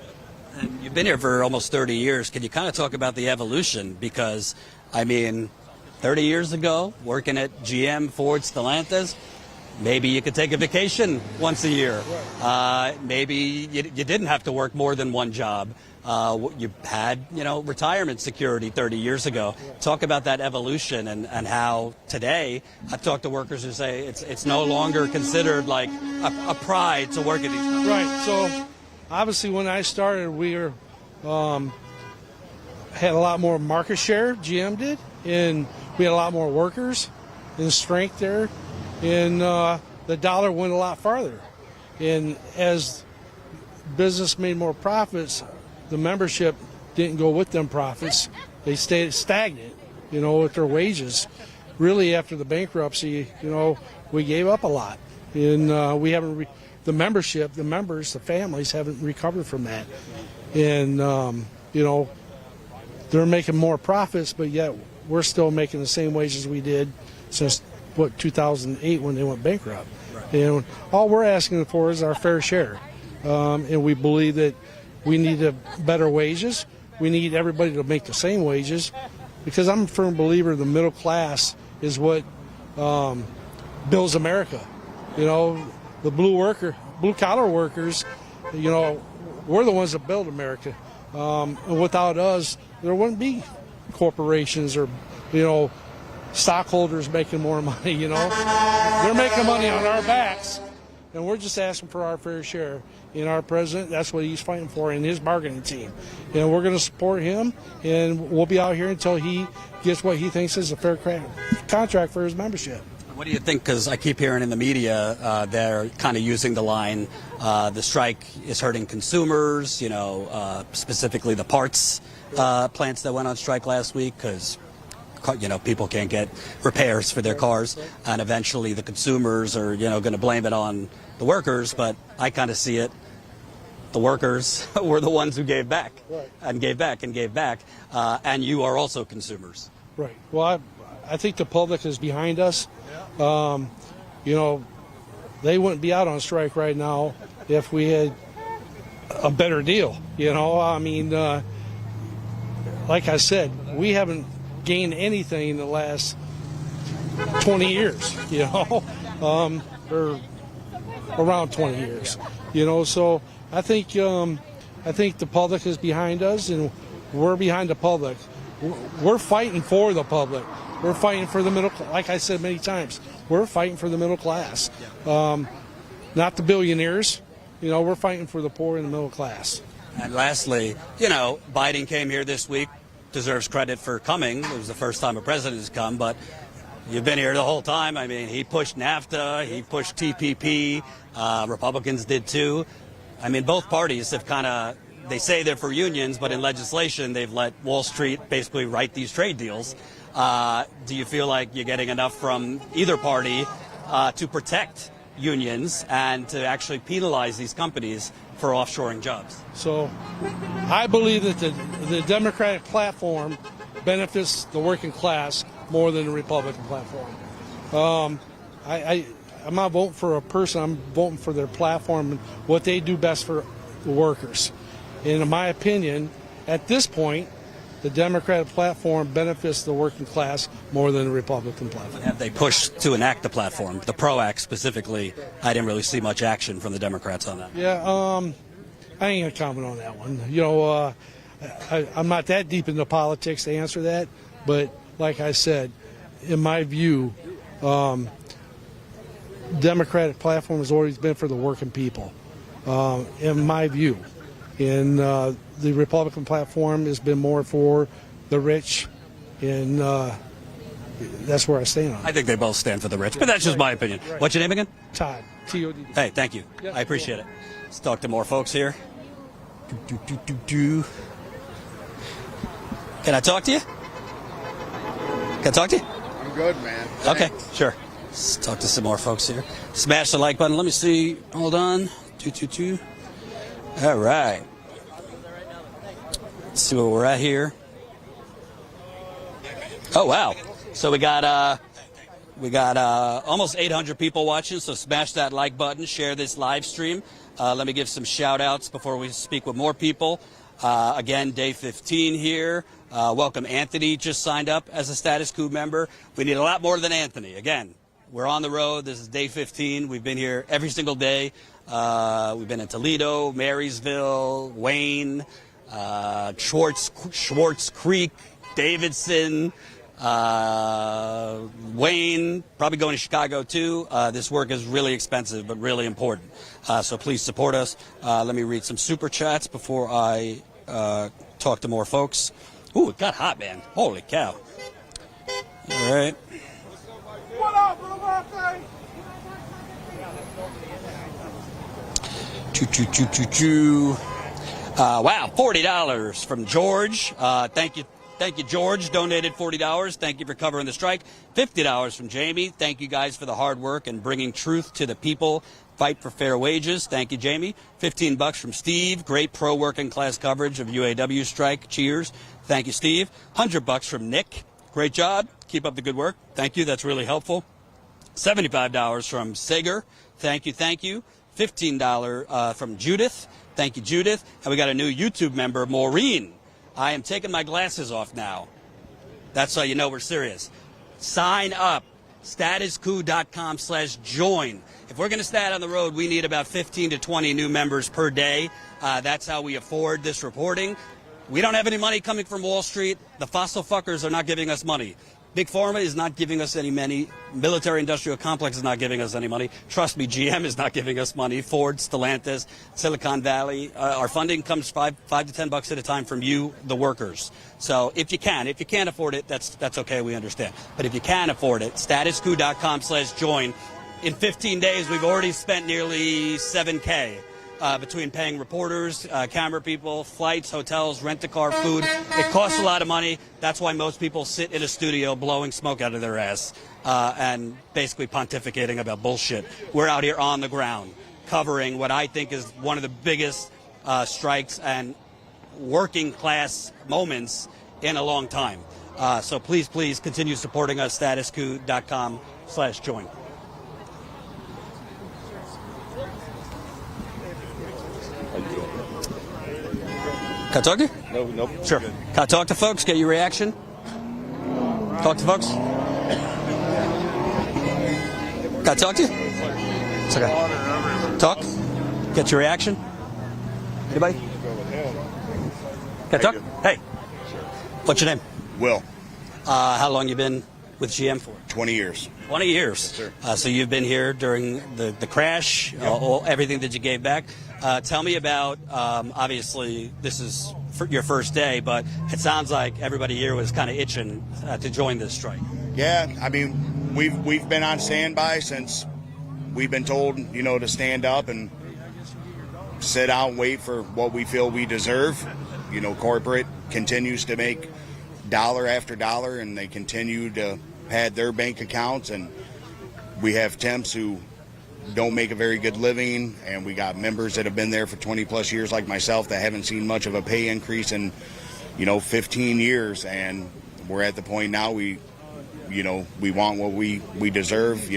[SPEAKER 1] And you've been here for almost 30 years. Can you kind of talk about the evolution? Because, I mean, 30 years ago, working at GM, Ford, Stellantis, maybe you could take a vacation once a year. Maybe you didn't have to work more than one job. You had, you know, retirement security 30 years ago. Talk about that evolution and how today I've talked to workers who say it's no longer considered like a pride to work at these companies.
[SPEAKER 6] Right. So obviously when I started, we were had a lot more market share, GM did, and we had a lot more workers and strength there, and the dollar went a lot farther. And as business made more profits, the membership didn't go with them profits. They stayed stagnant, with their wages. Really, after the bankruptcy, we gave up a lot, and we haven't. The membership, the members, the families haven't recovered from that, and they're making more profits, but yet we're still making the same wages we did since 2008 when they went bankrupt. Right. And all we're asking for is our fair share, and we believe that we need better wages. We need everybody to make the same wages, because I'm a firm believer the middle class is what builds America. The blue collar workers, we're the ones that build America. And without us, there wouldn't be corporations or, stockholders making more money. They're making money on our backs, and we're just asking for our fair share. And our president, that's what he's fighting for in his bargaining team. And we're going to support him, and we'll be out here until he gets what he thinks is a fair contract for his membership.
[SPEAKER 1] What do you think? Because I keep hearing in the media they're kind of using the line, the strike is hurting consumers, specifically the parts plants that went on strike last week, because people can't get repairs for their cars, and eventually the consumers are going to blame it on the workers. But I kind of see it, the workers were the ones who gave back, right, and gave back and gave back, and you are also consumers.
[SPEAKER 6] Right. Well, I think the public is behind us. They wouldn't be out on strike right now if we had a better deal. Like I said, we haven't gained anything in the last 20 years, or around 20 years, So I think the public is behind us, and we're behind the public. We're fighting for the public. We're fighting for the middle. Like I said many times, we're fighting for the middle class, not the billionaires. We're fighting for the poor and the middle class.
[SPEAKER 1] And lastly, Biden came here this week, deserves credit for coming. It was the first time a president has come, but you've been here the whole time. I mean, he pushed NAFTA, he pushed TPP, Republicans did too. I mean, both parties have they say they're for unions, but in legislation, they've let Wall Street basically write these trade deals. Do you feel like you're getting enough from either party to protect unions and to actually penalize these companies for offshoring jobs? So
[SPEAKER 6] I believe that the Democratic platform benefits the working class more than the Republican platform. I'm not voting for a person. I'm voting for their platform and what they do best for the workers. And in my opinion, at this point, the Democratic platform benefits the working class more than the Republican platform.
[SPEAKER 1] Have they pushed to enact the platform, the PRO Act specifically? I didn't really see much action from the Democrats on that.
[SPEAKER 6] Yeah, I ain't going to comment on that one. I'm not that deep into politics to answer that, but like I said, in my view, Democratic platform has always been for the working people, in my view. And the Republican platform has been more for the rich, and that's where I stand on it.
[SPEAKER 1] I think they both stand for the rich, but that's just my opinion.
[SPEAKER 6] Right.
[SPEAKER 1] What's your name again?
[SPEAKER 6] Todd, T-O-D-D.
[SPEAKER 1] Hey, thank you.
[SPEAKER 6] Yeah,
[SPEAKER 1] I appreciate it. Let's talk to more folks here. Can I talk to you? Can I talk to you?
[SPEAKER 7] I'm good, man.
[SPEAKER 1] Okay, sure. Let's talk to some more folks here. Smash the like button. Let me see. Hold on. 222. All right. Let's see where we're at here. Oh, wow. So we got almost 800 people watching, so smash that like button, share this live stream. Let me give some shout outs before we speak with more people. Again, day 15 here. Welcome Anthony, just signed up as a Status Coup member. We need a lot more than Anthony. Again, we're on the road. This is day 15. We've been here every single day. We've been in Toledo, Marysville, Wayne, Schwartz Creek, Davidson, Wayne, probably going to Chicago too. This work is really expensive but really important. So please support us. Let me read some super chats before I talk to more folks. Ooh, it got hot, man. Holy cow. All right.
[SPEAKER 2] What up, Lansing?
[SPEAKER 1] Choo. Wow, $40 from George. Thank you, George. Donated $40. Thank you for covering the strike. $50 from Jamie. Thank you guys for the hard work and bringing truth to the people. Fight for fair wages. Thank you, Jamie. $15 from Steve. Great pro working class coverage of UAW strike. Cheers. Thank you, Steve. $100 from Nick. Great job. Keep up the good work. Thank you. That's really helpful. $75 from Sager. Thank you. $15 from Judith. Thank you, Judith. And we got a new YouTube member, Maureen. I am taking my glasses off now. That's how you know we're serious. Sign up. StatusCoup.com/join. If we're going to stay out on the road, we need about 15 to 20 new members per day. That's how we afford this reporting. We don't have any money coming from Wall Street. The fossil fuckers are not giving us money. Big Pharma is not giving us any money. Military-industrial complex is not giving us any money. Trust me, GM is not giving us money. Ford, Stellantis, Silicon Valley. Our funding comes $5 to $10 at a time from you, the workers. So if you can't afford it, that's okay. We understand. But if you can afford it, StatusCoup.com/join. In 15 days, we've already spent nearly $7K. Between paying reporters, camera people, flights, hotels, rent-a-car, food. It costs a lot of money. That's why most people sit in a studio blowing smoke out of their ass and basically pontificating about bullshit. We're out here on the ground covering what I think is one of the biggest strikes and working class moments in a long time. So please continue supporting us, StatusCoup.com/join. Can I talk to you?
[SPEAKER 7] No.
[SPEAKER 1] Sure. Can I talk to folks? Get your reaction? Talk to folks? Can I talk to you? It's okay. Talk? Get your reaction? Anybody? Can I talk? Hey. What's your name?
[SPEAKER 7] Will.
[SPEAKER 1] How long you been with GM for?
[SPEAKER 7] 20 years.
[SPEAKER 1] 20 years.
[SPEAKER 7] Yes, sir.
[SPEAKER 1] So you've been here during the crash, everything that you gave back. Tell me about, obviously, this is your first day, but it sounds like everybody here was kind of itching to join this strike.
[SPEAKER 7] Yeah, I mean, we've been on standby since we've been told, to stand up and sit out and wait for what we feel we deserve. Corporate continues to make dollar after dollar, and they continue to pad their bank accounts, and we have temps who don't make a very good living, and we got members that have been there for 20 plus years like myself that haven't seen much of a pay increase in 15 years, and we're at the point now we want what we deserve.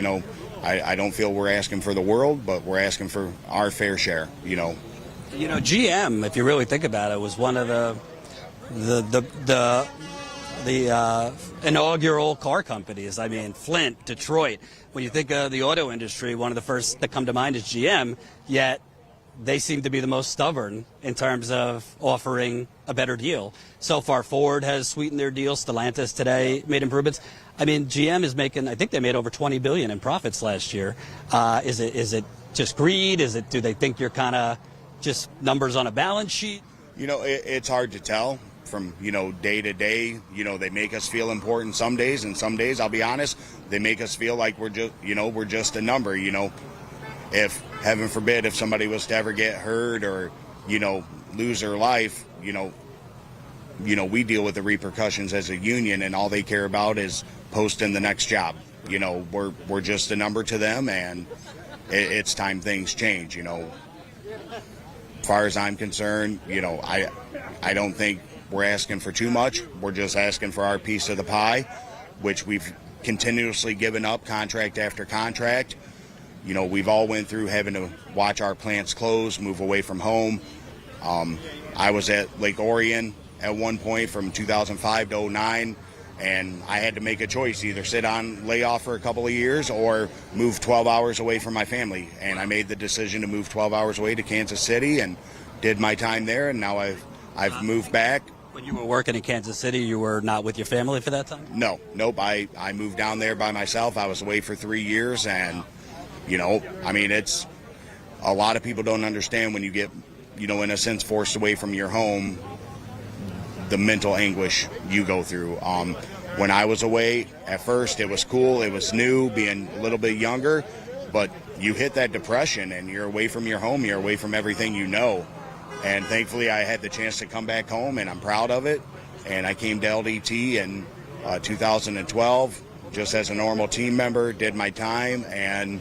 [SPEAKER 7] I don't feel we're asking for the world, but we're asking for our fair share.
[SPEAKER 1] GM, if you really think about it, was one of the inaugural car companies. I mean, Flint, Detroit. When you think of the auto industry, one of the first that come to mind is GM, yet they seem to be the most stubborn in terms of offering a better deal. So far, Ford has sweetened their deal. Stellantis today made improvements. I mean, GM is making, I think they made over $20 billion in profits last year. Is it just greed? Do they think you're kind of just numbers on a balance sheet?
[SPEAKER 7] It's hard to tell. From day to day, they make us feel important some days, and some days, I'll be honest, they make us feel like we're just a number. If heaven forbid, if somebody was to ever get hurt or lose their life, we deal with the repercussions as a union, and all they care about is posting the next job. We're just a number to them, and it's time things change. As far as I'm concerned, I don't think we're asking for too much. We're just asking for our piece of the pie, which we've continuously given up contract after contract. We've all went through having to watch our plants close, move away from home. I was at Lake Orion at one point from 2005 to 09, and I had to make a choice, either sit on layoff for a couple of years or move 12 hours away from my family. And I made the decision to move 12 hours away to Kansas City and did my time there, and now I've moved back.
[SPEAKER 1] When you were working in Kansas City, you were not with your family for that time?
[SPEAKER 7] Nope. I moved down there by myself. I was away for 3 years, and, it's a lot of people don't understand when you get, in a sense, forced away from your home, the mental anguish you go through. When I was away, at first it was cool, it was new, being a little bit younger, but you hit that depression and you're away from your home, you're away from everything you know. And thankfully I had the chance to come back home, and I'm proud of it. And I came to LDT in 2012 just as a normal team member, did my time, and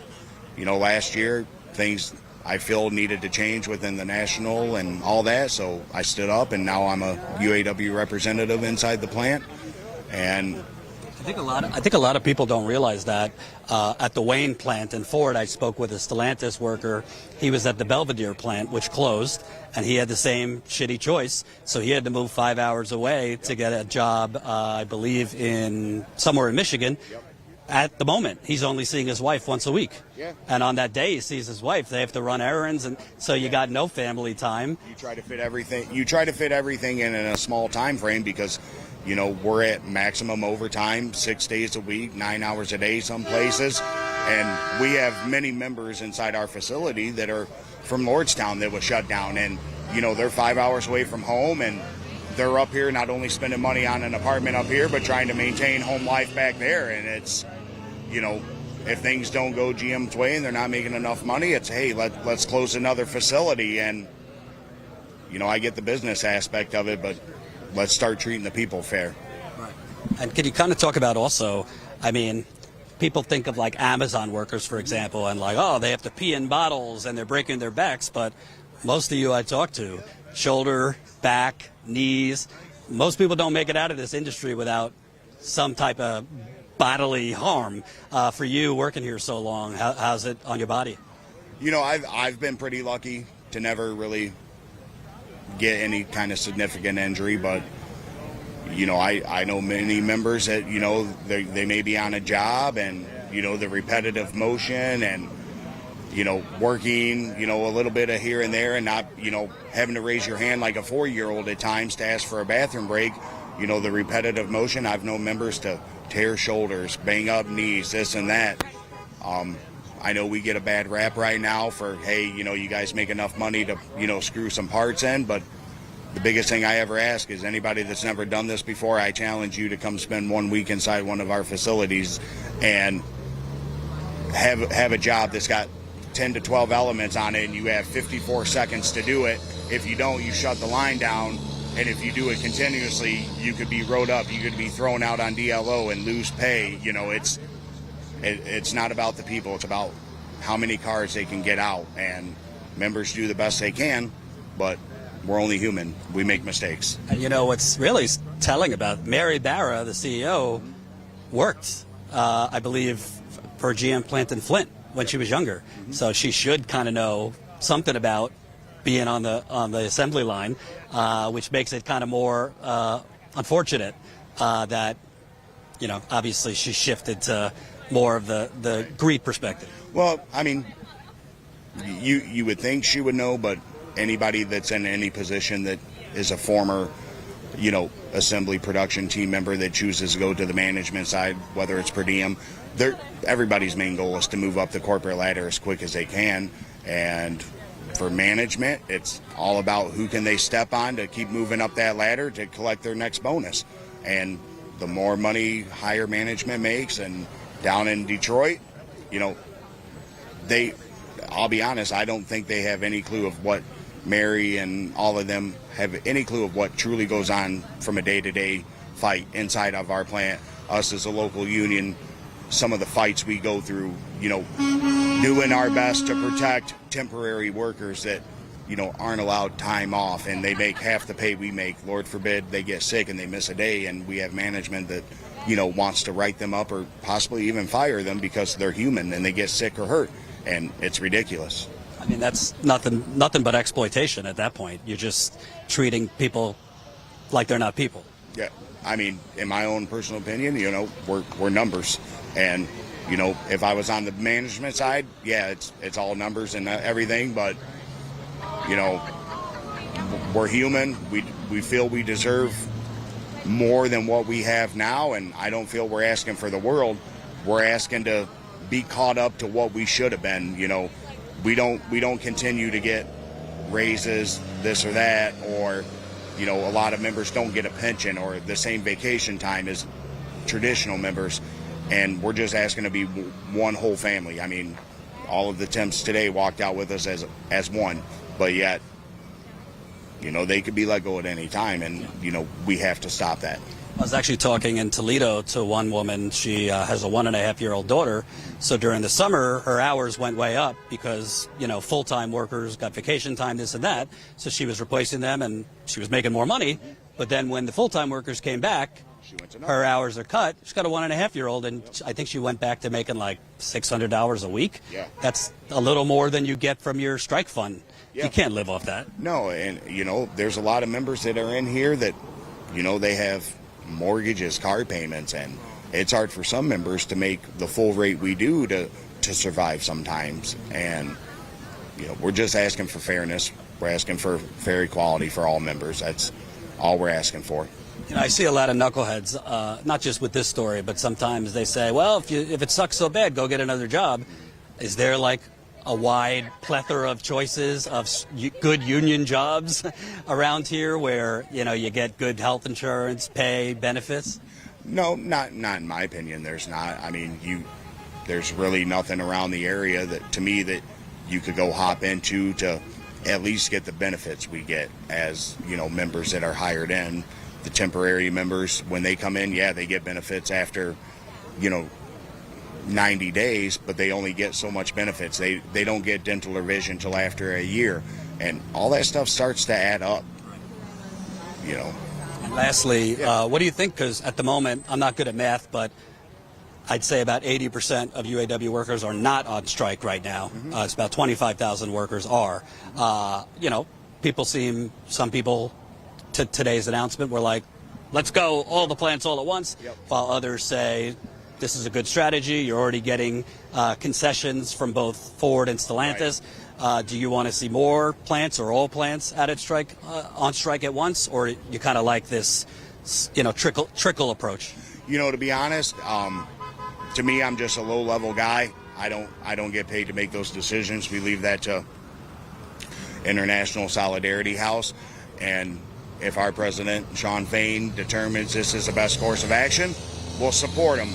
[SPEAKER 7] last year things I feel needed to change within the national and all that, so I stood up, and now I'm a UAW representative inside the plant. And
[SPEAKER 1] I think a lot of people don't realize that at the Wayne plant in Ford, I spoke with a Stellantis worker. He was at the Belvedere plant, which closed, and he had the same shitty choice. So he had to move 5 hours away to get a job, I believe, in somewhere in Michigan. At the moment, he's only seeing his wife once a week.
[SPEAKER 7] Yeah.
[SPEAKER 1] And on that day, he sees his wife. They have to run errands, and so you got no family time.
[SPEAKER 7] You try to fit everything. You try to fit everything in a small time frame because, we're at maximum overtime, 6 days a week, 9 hours a day, some places, and we have many members inside our facility that are from Lordstown that was shut down, and they're 5 hours away from home, and they're up here not only spending money on an apartment up here, but trying to maintain home life back there. And it's, if things don't go GM's way and they're not making enough money, it's, hey, let's close another facility. And, I get the business aspect of it, but let's start treating the people fair.
[SPEAKER 1] Right. And can you kind of talk about also, people think of like Amazon workers, for example, and like, oh, they have to pee in bottles and they're breaking their backs. But most of you I talk to, shoulder, back, knees, most people don't make it out of this industry without some type of bodily harm. For you working here so long, how's it on your body?
[SPEAKER 7] I've been pretty lucky to never really get any kind of significant injury, but I know many members that they may be on a job, and the repetitive motion and working a little bit of here and there, and not having to raise your hand like a 4-year-old at times to ask for a bathroom break. The repetitive motion, I've known members to tear shoulders, bang up knees, this and that. I know we get a bad rap right now for, hey, you guys make enough money to, screw some parts in. But the biggest thing I ever ask is anybody that's never done this before, I challenge you to come spend 1 week inside one of our facilities and have a job that's got 10 to 12 elements on it, and you have 54 seconds to do it. If you don't, you shut the line down. And if you do it continuously, you could be wrote up. You could be thrown out on DLO and lose pay. It's not about the people. It's about how many cars they can get out. And members do the best they can, but we're only human. We make mistakes.
[SPEAKER 1] And what's really telling about Mary Barra, the CEO, worked, I believe, for a GM plant in Flint when she was younger. Mm-hmm. So she should kind of know something about being on the assembly line, which makes it kind of more unfortunate that, obviously she shifted to more of the greed perspective.
[SPEAKER 7] Well, you would think she would know, but anybody that's in any position that is a former, assembly production team member that chooses to go to the management side, whether it's per diem, everybody's main goal is to move up the corporate ladder as quick as they can. And for management, it's all about who can they step on to keep moving up that ladder to collect their next bonus. And the more money higher management makes, and down in Detroit, I'll be honest, I don't think they have any clue of what Mary and all of them have any clue of what truly goes on from a day-to-day fight inside of our plant. Us as a local union, some of the fights we go through, doing our best to protect temporary workers that, aren't allowed time off, and they make half the pay we make. Lord forbid they get sick and they miss a day, and we have management that, wants to write them up or possibly even fire them because they're human and they get sick or hurt. And it's ridiculous.
[SPEAKER 1] That's nothing but exploitation at that point. You're just treating people like they're not people.
[SPEAKER 7] Yeah. In my own personal opinion, we're numbers. And, if I was on the management side, yeah, it's all numbers and everything. But, we're human. We feel we deserve more than what we have now. And I don't feel we're asking for the world. We're asking to be caught up to what we should have been. We don't continue to get raises, this or that, or You know, a lot of members don't get a pension or the same vacation time as traditional members, and we're just asking to be one whole family. I mean, all of the temps today walked out with us as one, but yet, you know, they could be let go at any time, and, you know, we have to stop that.
[SPEAKER 1] I was actually talking in Toledo to one woman. She has a 1.5-year-old daughter. So during the summer, her hours went way up because, you know, full-time workers got vacation time, this and that. So she was replacing them and she was making more money. But then when the full-time workers came back, her hours are cut. She's got a 1.5-year-old, and I think she went back to making like $600 a week.
[SPEAKER 7] Yeah.
[SPEAKER 1] That's a little more than you get from your strike fund.
[SPEAKER 7] Yeah.
[SPEAKER 1] You can't live off that.
[SPEAKER 7] No, and, you know, there's a lot of members that are in here that, you know, they have mortgages, car payments, and it's hard for some members to make the full rate we do to survive sometimes. And, you know, we're just asking for fairness. We're asking for fair equality for all members. That's all we're asking for.
[SPEAKER 1] You know, I see a lot of knuckleheads, not just with this story, but sometimes they say, well, if it sucks so bad, go get another job. Is there like a wide plethora of choices of good union jobs around here where, you know, you get good health insurance, pay, benefits?
[SPEAKER 7] No, not in my opinion. There's not. I mean, there's really nothing around the area that, to me, that you could go hop into to at least get the benefits we get as, you know, members that are hired in. The temporary members, when they come in, yeah, they get benefits after, you know, 90 days, but they only get so much benefits. They don't get dental or vision until after a year, and all that stuff starts to add up, you know.
[SPEAKER 1] And lastly, what do you think? Because at the moment, I'm not good at math, but I'd say about 80% of UAW workers are not on strike right now. It's about 25,000 workers are. You know, some people to today's announcement were like, let's go all the plants all at once, while others say, this is a good strategy. You're already getting concessions from both Ford and Stellantis. Right. Do you want to see more plants or all plants on strike at once, or you kind of like this, you know, trickle approach?
[SPEAKER 7] You know, to be honest, to me, I'm just a low-level guy. I don't get paid to make those decisions. We leave that to International Solidarity House, and if our president, Sean Fain, determines this is the best course of action, we'll support him.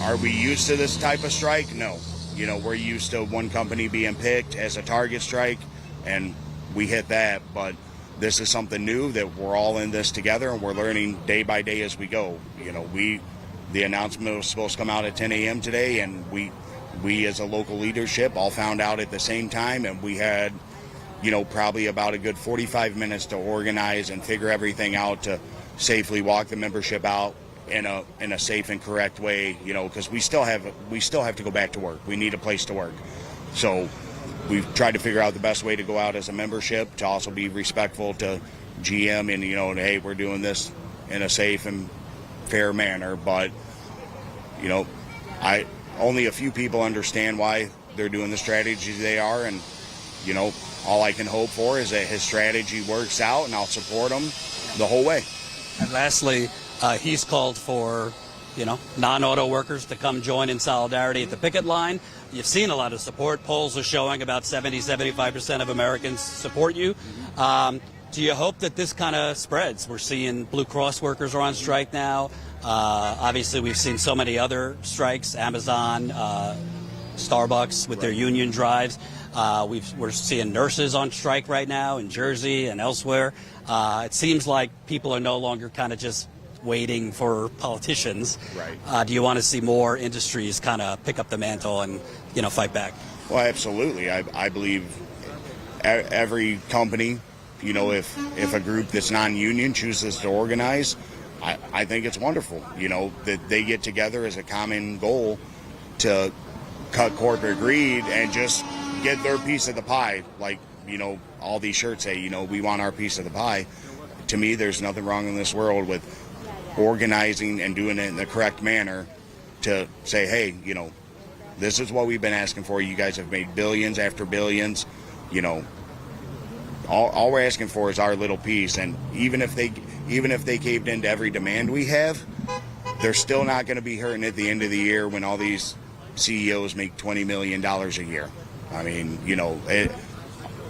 [SPEAKER 7] Are we used to this type of strike? No. You know, we're used to one company being picked as a target strike, and we hit that. But this is something new that we're all in this together, and we're learning day by day as we go. You know, the announcement was supposed to come out at 10 a.m. today, and we as a local leadership all found out at the same time, and we had, you know, probably about a good 45 minutes to organize and figure everything out to safely walk the membership out in a safe and correct way, you know, because we still have to go back to work. We need a place to work. So we've tried to figure out the best way to go out as a membership, to also be respectful to GM, and, you know, hey, we're doing this in a safe and fair manner. But, you know, only a few people understand why they're doing the strategy they are, and, you know, all I can hope for is that his strategy works out, and I'll support him the whole way.
[SPEAKER 1] And lastly, he's called for, you know, non-auto workers to come join in solidarity at the picket line. You've seen a lot of support. Polls are showing about 75% of Americans support you. Do you hope that this kind of spreads? We're seeing Blue Cross workers are on strike now. Obviously, we've seen so many other strikes, Amazon, Starbucks with their union drives. We're seeing nurses on strike right now in Jersey and elsewhere. It seems like people are no longer kind of just waiting for politicians.
[SPEAKER 7] Right.
[SPEAKER 1] Do you want to see more industries kind of pick up the mantle and, you know, fight back?
[SPEAKER 7] Well, absolutely. I believe every company, you know, if a group that's non-union chooses to organize, I think it's wonderful, you know, that they get together as a common goal to cut corporate greed and just get their piece of the pie. Like, you know, all these shirts say, you know, we want our piece of the pie. To me, there's nothing wrong in this world with organizing and doing it in the correct manner to say, hey, you know, this is what we've been asking for. You guys have made billions after billions. You know, all we're asking for is our little piece. And even if they caved into every demand we have, they're still not going to be hurting at the end of the year when all these CEOs make $20 million a year. I mean, you know,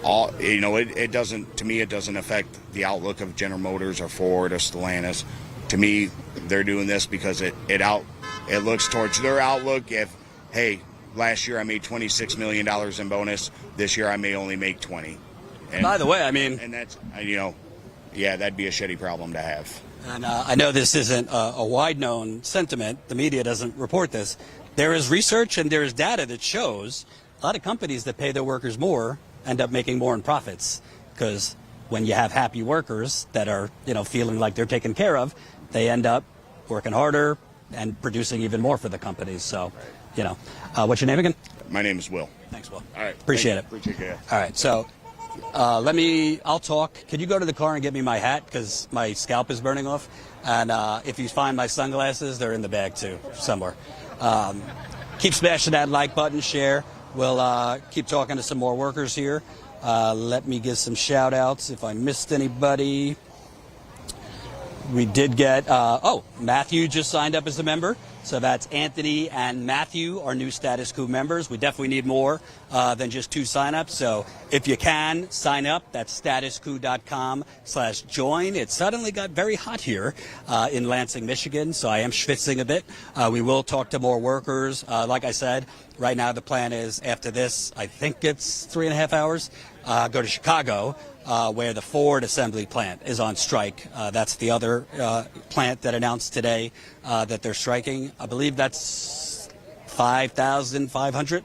[SPEAKER 7] it doesn't, to me, it doesn't affect the outlook of General Motors or Ford or Stellantis. To me, they're doing this because it looks towards their outlook. If, hey, last year I made $26 million in bonus, this year I may only make 20. And,
[SPEAKER 1] by the way, I mean,
[SPEAKER 7] and that's, yeah, that'd be a shitty problem to have.
[SPEAKER 1] And I know this isn't a wide-known sentiment. The media doesn't report this. There is research and there is data that shows a lot of companies that pay their workers more end up making more in profits, because when you have happy workers that are, feeling like they're taken care of, they end up working harder and producing even more for the companies. So, what's your name again?
[SPEAKER 7] My name is Will.
[SPEAKER 1] Thanks, Will.
[SPEAKER 7] All right.
[SPEAKER 1] Appreciate it.
[SPEAKER 7] Appreciate it.
[SPEAKER 1] All right. So, I'll talk. Could you go to the car and get me my hat, because my scalp is burning off? And if you find my sunglasses, they're in the bag too, somewhere. Keep smashing that like button, share. We'll keep talking to some more workers here. Let me give some shout outs if I missed anybody. We did get, Matthew just signed up as a member. So that's Anthony and Matthew, our new Status Coup members. We definitely need more than just 2 signups. So if you can, sign up. That's statuscoup.com/join. It suddenly got very hot here in Lansing, Michigan, so I am schwitzing a bit. We will talk to more workers. Like I said, right now the plan is after this, I think it's 3.5 hours, go to Chicago, where the Ford assembly plant is on strike. That's the other plant that announced today that they're striking. I believe that's 5,500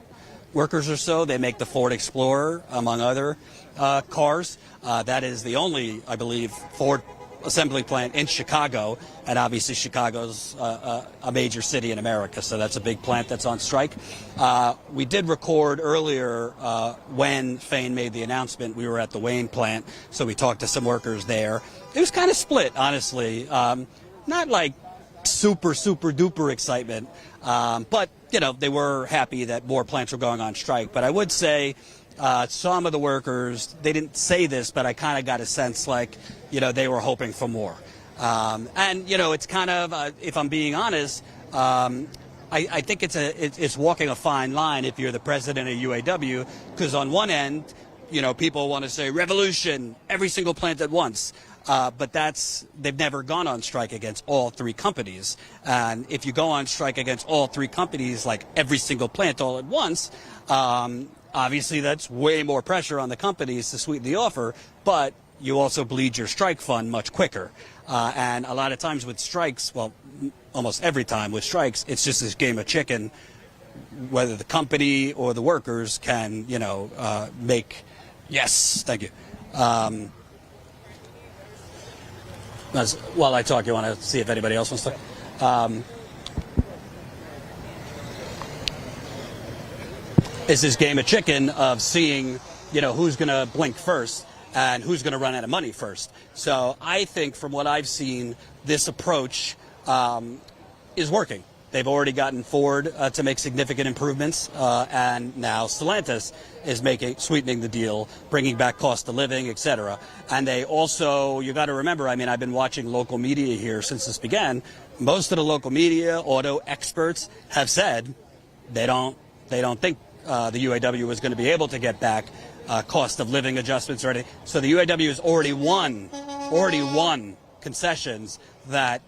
[SPEAKER 1] workers or so. They make the Ford Explorer, among other cars. That is the only, I believe, Ford assembly plant in Chicago, and obviously Chicago's a major city in America, so that's a big plant that's on strike. We did record earlier when Fain made the announcement. We were at the Wayne plant, so we talked to some workers there. It was kind of split, honestly. Not like super duper excitement, but they were happy that more plants were going on strike. But I would say some of the workers, they didn't say this, but I kind of got a sense like, they were hoping for more. And, it's kind of, if I'm being honest, I think it's walking a fine line if you're the president of UAW, because on one end, people want to say revolution, every single plant at once. But they've never gone on strike against all 3 companies. And if you go on strike against all 3 companies, like every single plant all at once, obviously that's way more pressure on the companies to sweeten the offer, but you also bleed your strike fund much quicker. And a lot of times with strikes, well, almost every time with strikes, it's just this game of chicken, whether the company or the workers can, make, yes, thank you. While I talk, you want to see if anybody else wants to? It's this game of chicken of seeing, who's going to blink first and who's going to run out of money first. So I think from what I've seen, this approach is working. They've already gotten Ford to make significant improvements, and now Stellantis is sweetening the deal, bringing back cost of living, et cetera. And they also, you got to remember, I've been watching local media here since this began. Most of the local media, auto experts, have said they don't think the UAW was going to be able to get back cost of living adjustments or anything. So the UAW has already won concessions that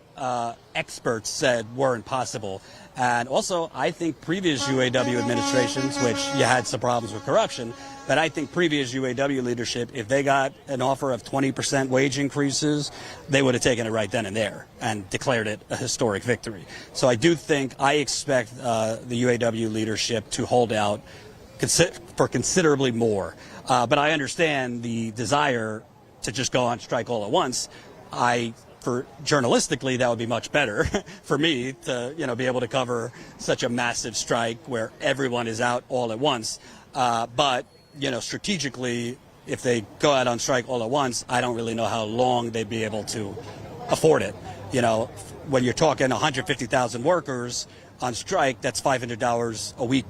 [SPEAKER 1] experts said weren't possible. And also, I think previous UAW administrations, which you had some problems with corruption, but I think previous UAW leadership, if they got an offer of 20% wage increases, they would have taken it right then and there and declared it a historic victory. So I expect the UAW leadership to hold out for considerably more. But I understand the desire to just go on strike all at once. Journalistically, that would be much better for me to, be able to cover such a massive strike where everyone is out all at once. But, strategically, if they go out on strike all at once, I don't really know how long they'd be able to afford it. When you're talking 150,000 workers on strike, that's $500 a week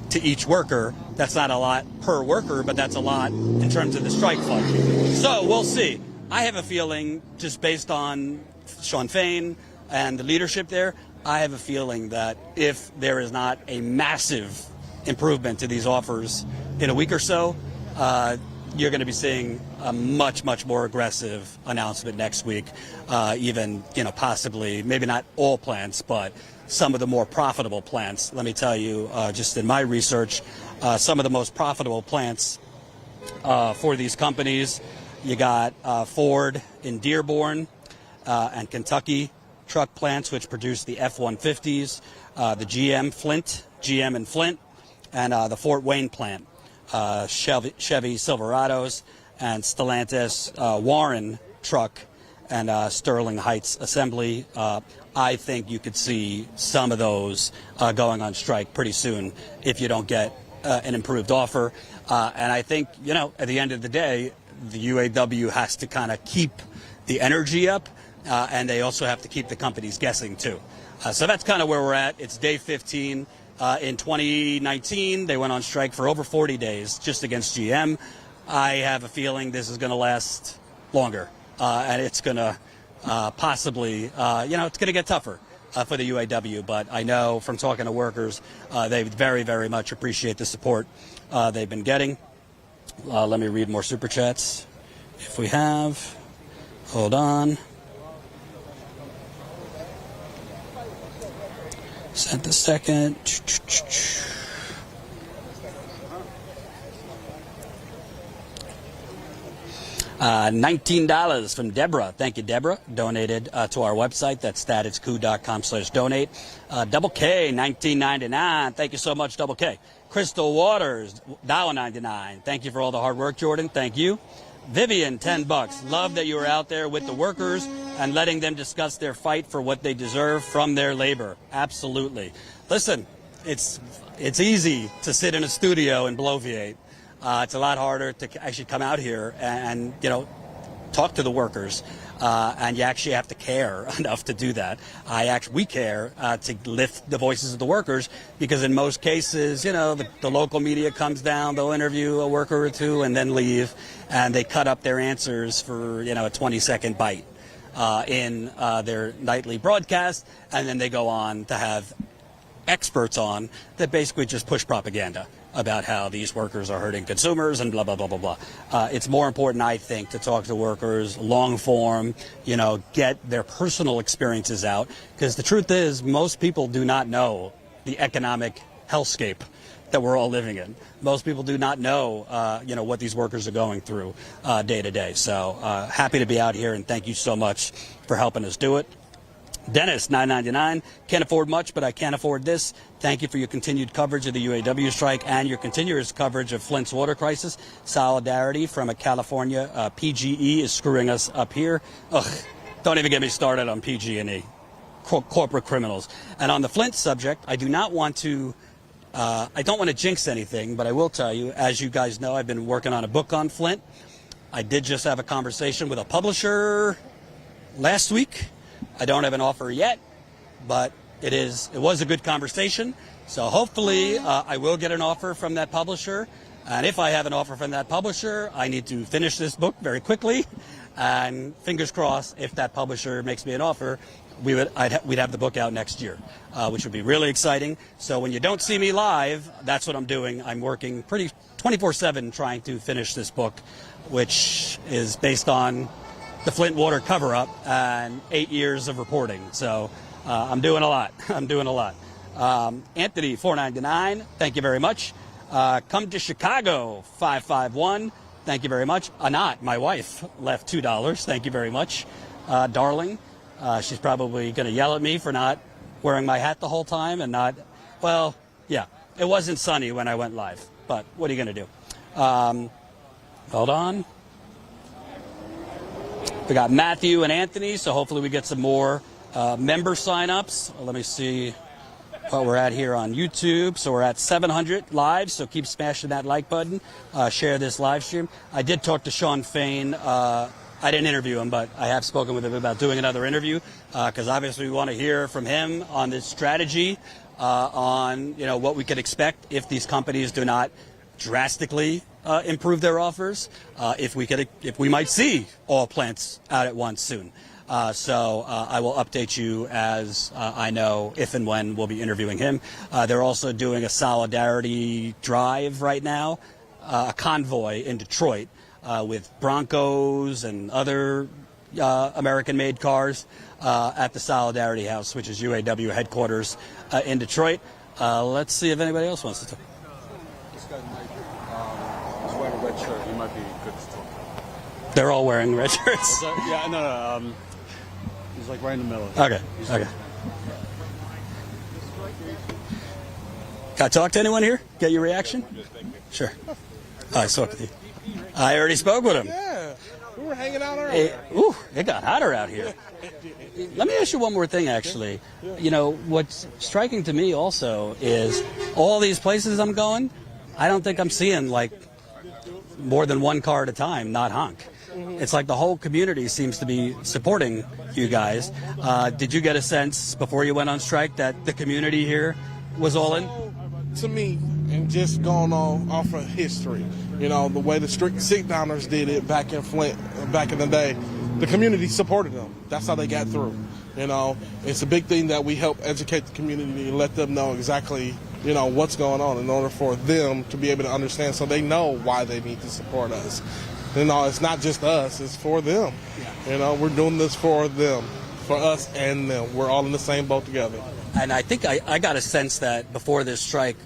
[SPEAKER 1] to each worker. That's not a lot per worker, but that's a lot in terms of the strike fund. So we'll see. I have a feeling, just based on Shawn Fain and the leadership there, I have a feeling that if there is not a massive improvement to these offers in a week or so, you're going to be seeing a much, much more aggressive announcement next week. Even, possibly, maybe not all plants, but some of the more profitable plants. Let me tell you, just in my research, some of the most profitable plants for these companies, you got Ford in Dearborn and Kentucky truck plants, which produce the F-150s, the GM in Flint, and the Fort Wayne plant, Chevy Silverados, and Stellantis Warren truck, and Sterling Heights Assembly. I think you could see some of those going on strike pretty soon if you don't get an improved offer. And I think, at the end of the day, the UAW has to kind of keep the energy up, and they also have to keep the companies guessing, too. So that's kind of where we're at. It's day 15. In 2019, they went on strike for over 40 days just against GM. I have a feeling this is going to last longer, and it's going to possibly, it's going to get tougher for the UAW. But I know from talking to workers, they very, very much appreciate the support they've been getting. Let me read more Super Chats if we have. Hold on. Sent the second. $19 from Deborah. Thank you, Deborah. Donated to our website. That's statuscoup.com/donate. Double K, $19.99. Thank you so much, Double K. Crystal Waters, $1.99. Thank you for all the hard work, Jordan. Thank you. Vivian, $10. Love that you were out there with the workers and letting them discuss their fight for what they deserve from their labor. Absolutely. Listen, it's easy to sit in a studio and bloviate. It's a lot harder to actually come out here and talk to the workers. And you actually have to care enough to do that. We care to lift the voices of the workers, because in most cases, the local media comes down, they'll interview a worker or two and then leave, and they cut up their answers for, a 20-second bite in their nightly broadcast, and then they go on to have experts on that basically just push propaganda about how these workers are hurting consumers and blah, blah, blah, blah, blah. It's more important, I think, to talk to workers long form, get their personal experiences out, because the truth is most people do not know the economic hellscape that we're all living in. Most people do not know, what these workers are going through day to day. So happy to be out here, and thank you so much for helping us do it. Dennis, $9.99. Can't afford much, but I can't afford this. Thank you for your continued coverage of the UAW strike and your continuous coverage of Flint's water crisis. Solidarity from a California PG&E is screwing us up here. Ugh, don't even get me started on PG&E. Corporate criminals. And on the Flint subject, I don't want to jinx anything, but I will tell you, as you guys know, I've been working on a book on Flint. I did just have a conversation with a publisher last week. I don't have an offer yet, but it was a good conversation. So hopefully I will get an offer from that publisher. And if I have an offer from that publisher, I need to finish this book very quickly. And fingers crossed, if that publisher makes me an offer, we'd have the book out next year, which would be really exciting. So when you don't see me live, that's what I'm doing. I'm working pretty 24/7 trying to finish this book, which is based on the Flint water cover-up and 8 years of reporting. So I'm doing a lot. Anthony, $4.99. Thank you very much. Come to Chicago, 551. Thank you very much. Anat, my wife, left $2. Thank you very much. Darling, she's probably going to yell at me for not wearing my hat the whole time and not, it wasn't sunny when I went live, but what are you going to do? Hold on. We got Matthew and Anthony, so hopefully we get some more member sign-ups. Let me see what we're at here on YouTube. So we're at 700 live, so keep smashing that like button. Share this live stream. I did talk to Sean Fain. I didn't interview him, but I have spoken with him about doing another interview, because obviously we want to hear from him on this strategy, on what we could expect if these companies do not drastically improve their offers, if we might see all plants out at once soon. So I will update you as I know if and when we'll be interviewing him. They're also doing a solidarity drive right now, a convoy in Detroit, with Broncos and other American-made cars at the Solidarity House, which is UAW headquarters in Detroit. Let's see if anybody else wants to talk.
[SPEAKER 8] This guy might, he's wearing a red shirt. He might be good to talk.
[SPEAKER 1] They're all wearing red shirts.
[SPEAKER 8] Yeah, no. He's like right in the middle.
[SPEAKER 1] Okay. Can I talk to anyone here? Get your reaction? Sure. I spoke with you. I already spoke with him.
[SPEAKER 2] Yeah, we were hanging out earlier.
[SPEAKER 1] It got hotter out here. Let me ask you one more thing, actually. You know, what's striking to me also is all these places I'm going, I don't think I'm seeing, like, more than one car at a time, not honk. It's like the whole community seems to be supporting you guys. Did you get a sense before you went on strike that the community here was all in?
[SPEAKER 2] To me, and just going on off of history, you know, the way the strict sit-downers did it back in Flint, back in the day, the community supported them. That's how they got through. You know, it's a big thing that we help educate the community and let them know exactly, you know, what's going on in order for them to be able to understand so they know why they need to support us. You know, it's not just us, it's for them. You know, we're doing this for them, for us and them. We're all in the same boat together.
[SPEAKER 1] And I think I got a sense that before this strike,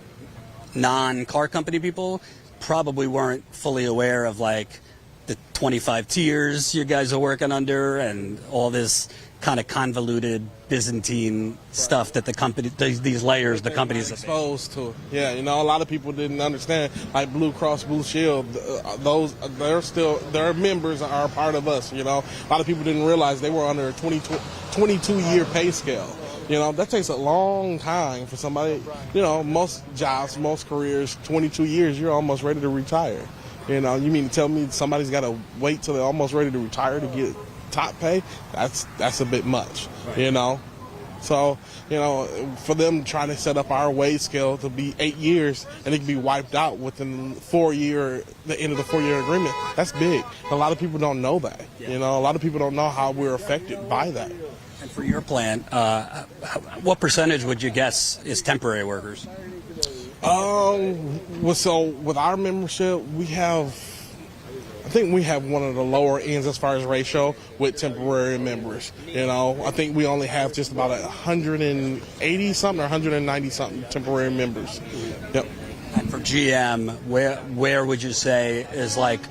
[SPEAKER 1] non-car company people probably weren't fully aware of, like, the 25 tiers you guys are working under and all this kind of convoluted Byzantine stuff that the company, these layers, the companies are
[SPEAKER 2] exposed to. Yeah, you know, a lot of people didn't understand, like Blue Cross Blue Shield, their members are part of us, you know. A lot of people didn't realize they were under a 22-year pay scale. You know, that takes a long time for somebody, you know, most jobs, most careers, 22 years, you're almost ready to retire. You know, you mean to tell me somebody's got to wait till they're almost ready to retire to get top pay? That's a bit much, you know. So, you know, for them trying to set up our wage scale to be 8 years and it can be wiped out within the end of the 4-year agreement, that's big. A lot of people don't know that. You know, a lot of people don't know how we're affected by that.
[SPEAKER 1] And for your plant, what percentage would you guess is temporary workers?
[SPEAKER 2] So with our membership, I think we have one of the lower ends as far as ratio with temporary members. You know, I think we only have just about 180 something or 190 something temporary members. Yep.
[SPEAKER 1] And for GM, where would you say is like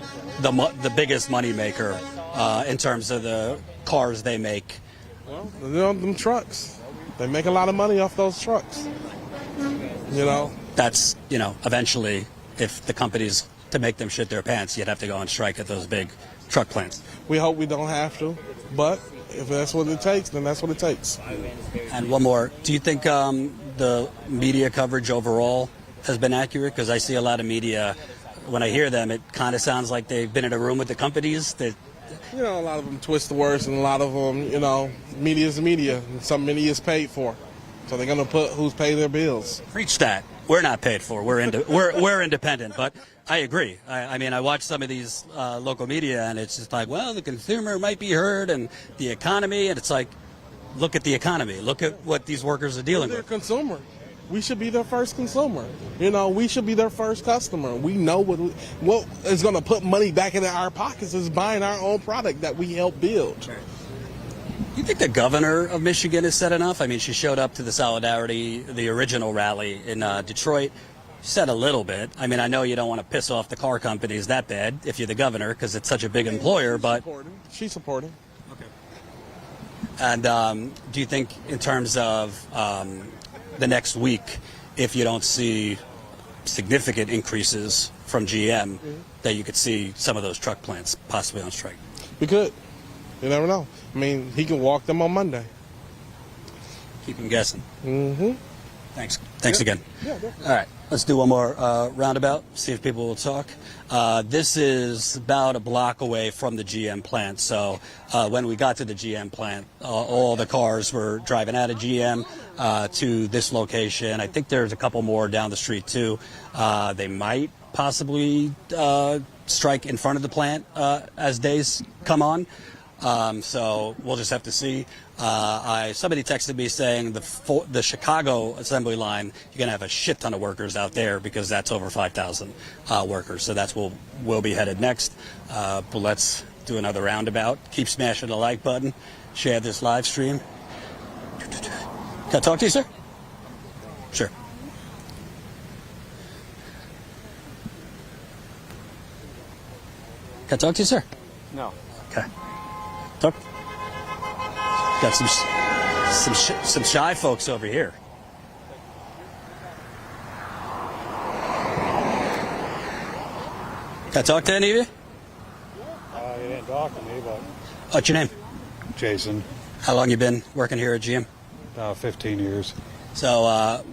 [SPEAKER 1] the biggest money maker in terms of the cars they make?
[SPEAKER 2] Well, you know, them trucks. They make a lot of money off those trucks. You know.
[SPEAKER 1] That's, you know, eventually, if the companies to make them shit their pants, you'd have to go on strike at those big truck plants.
[SPEAKER 2] We hope we don't have to, but if that's what it takes, then that's what it takes.
[SPEAKER 1] And one more. Do you think the media coverage overall has been accurate? Because I see a lot of media, when I hear them, it kind of sounds like they've been in a room with the companies. That,
[SPEAKER 2] you know, a lot of them twist the words, and a lot of them, you know, media is media, and some media is paid for. So they're going to put who's paying their bills.
[SPEAKER 1] Preach that. We're not paid for. We're independent. But I agree. I mean, I watch some of these local media, and it's just like, well, the consumer might be hurt, and the economy, and it's like, look at the economy. Look at what these workers are dealing with.
[SPEAKER 2] They're consumer. We should be their first consumer. You know, we should be their first customer. We know what is going to put money back into our pockets is buying our own product that we help build.
[SPEAKER 1] You think the governor of Michigan has said enough? I mean, she showed up to the Solidarity, the original rally in Detroit. She said a little bit. I mean, I know you don't want to piss off the car companies that bad if you're the governor because it's such a big employer, but...
[SPEAKER 2] She's supporting.
[SPEAKER 1] Okay. And do you think in terms of the next week, if you don't see significant increases from GM, that you could see some of those truck plants possibly on strike?
[SPEAKER 2] We could. You never know. I mean, he can walk them on Monday.
[SPEAKER 1] Keep him guessing.
[SPEAKER 2] Mm-hmm.
[SPEAKER 1] Thanks again.
[SPEAKER 2] Yeah, definitely.
[SPEAKER 1] All right, let's do one more roundabout, see if people will talk. This is about a block away from the GM plant. So when we got to the GM plant, all the cars were driving out of GM to this location. I think there's a couple more down the street, too. They might possibly strike in front of the plant as days come on. So we'll just have to see. Somebody texted me saying the Chicago assembly line, you're going to have a shit ton of workers out there because that's over 5,000 workers. So that's where we'll be headed next. But let's do another roundabout. Keep smashing the like button. Share this live stream. Can I talk to you, sir? Sure. Can I talk to you, sir?
[SPEAKER 8] No.
[SPEAKER 1] Okay. Talk. Got some shy folks over here. Can I talk to any of you?
[SPEAKER 9] You didn't talk to me, but
[SPEAKER 1] What's your name?
[SPEAKER 9] Jason,
[SPEAKER 1] How long you been working here at GM?
[SPEAKER 9] 15 years.
[SPEAKER 1] So,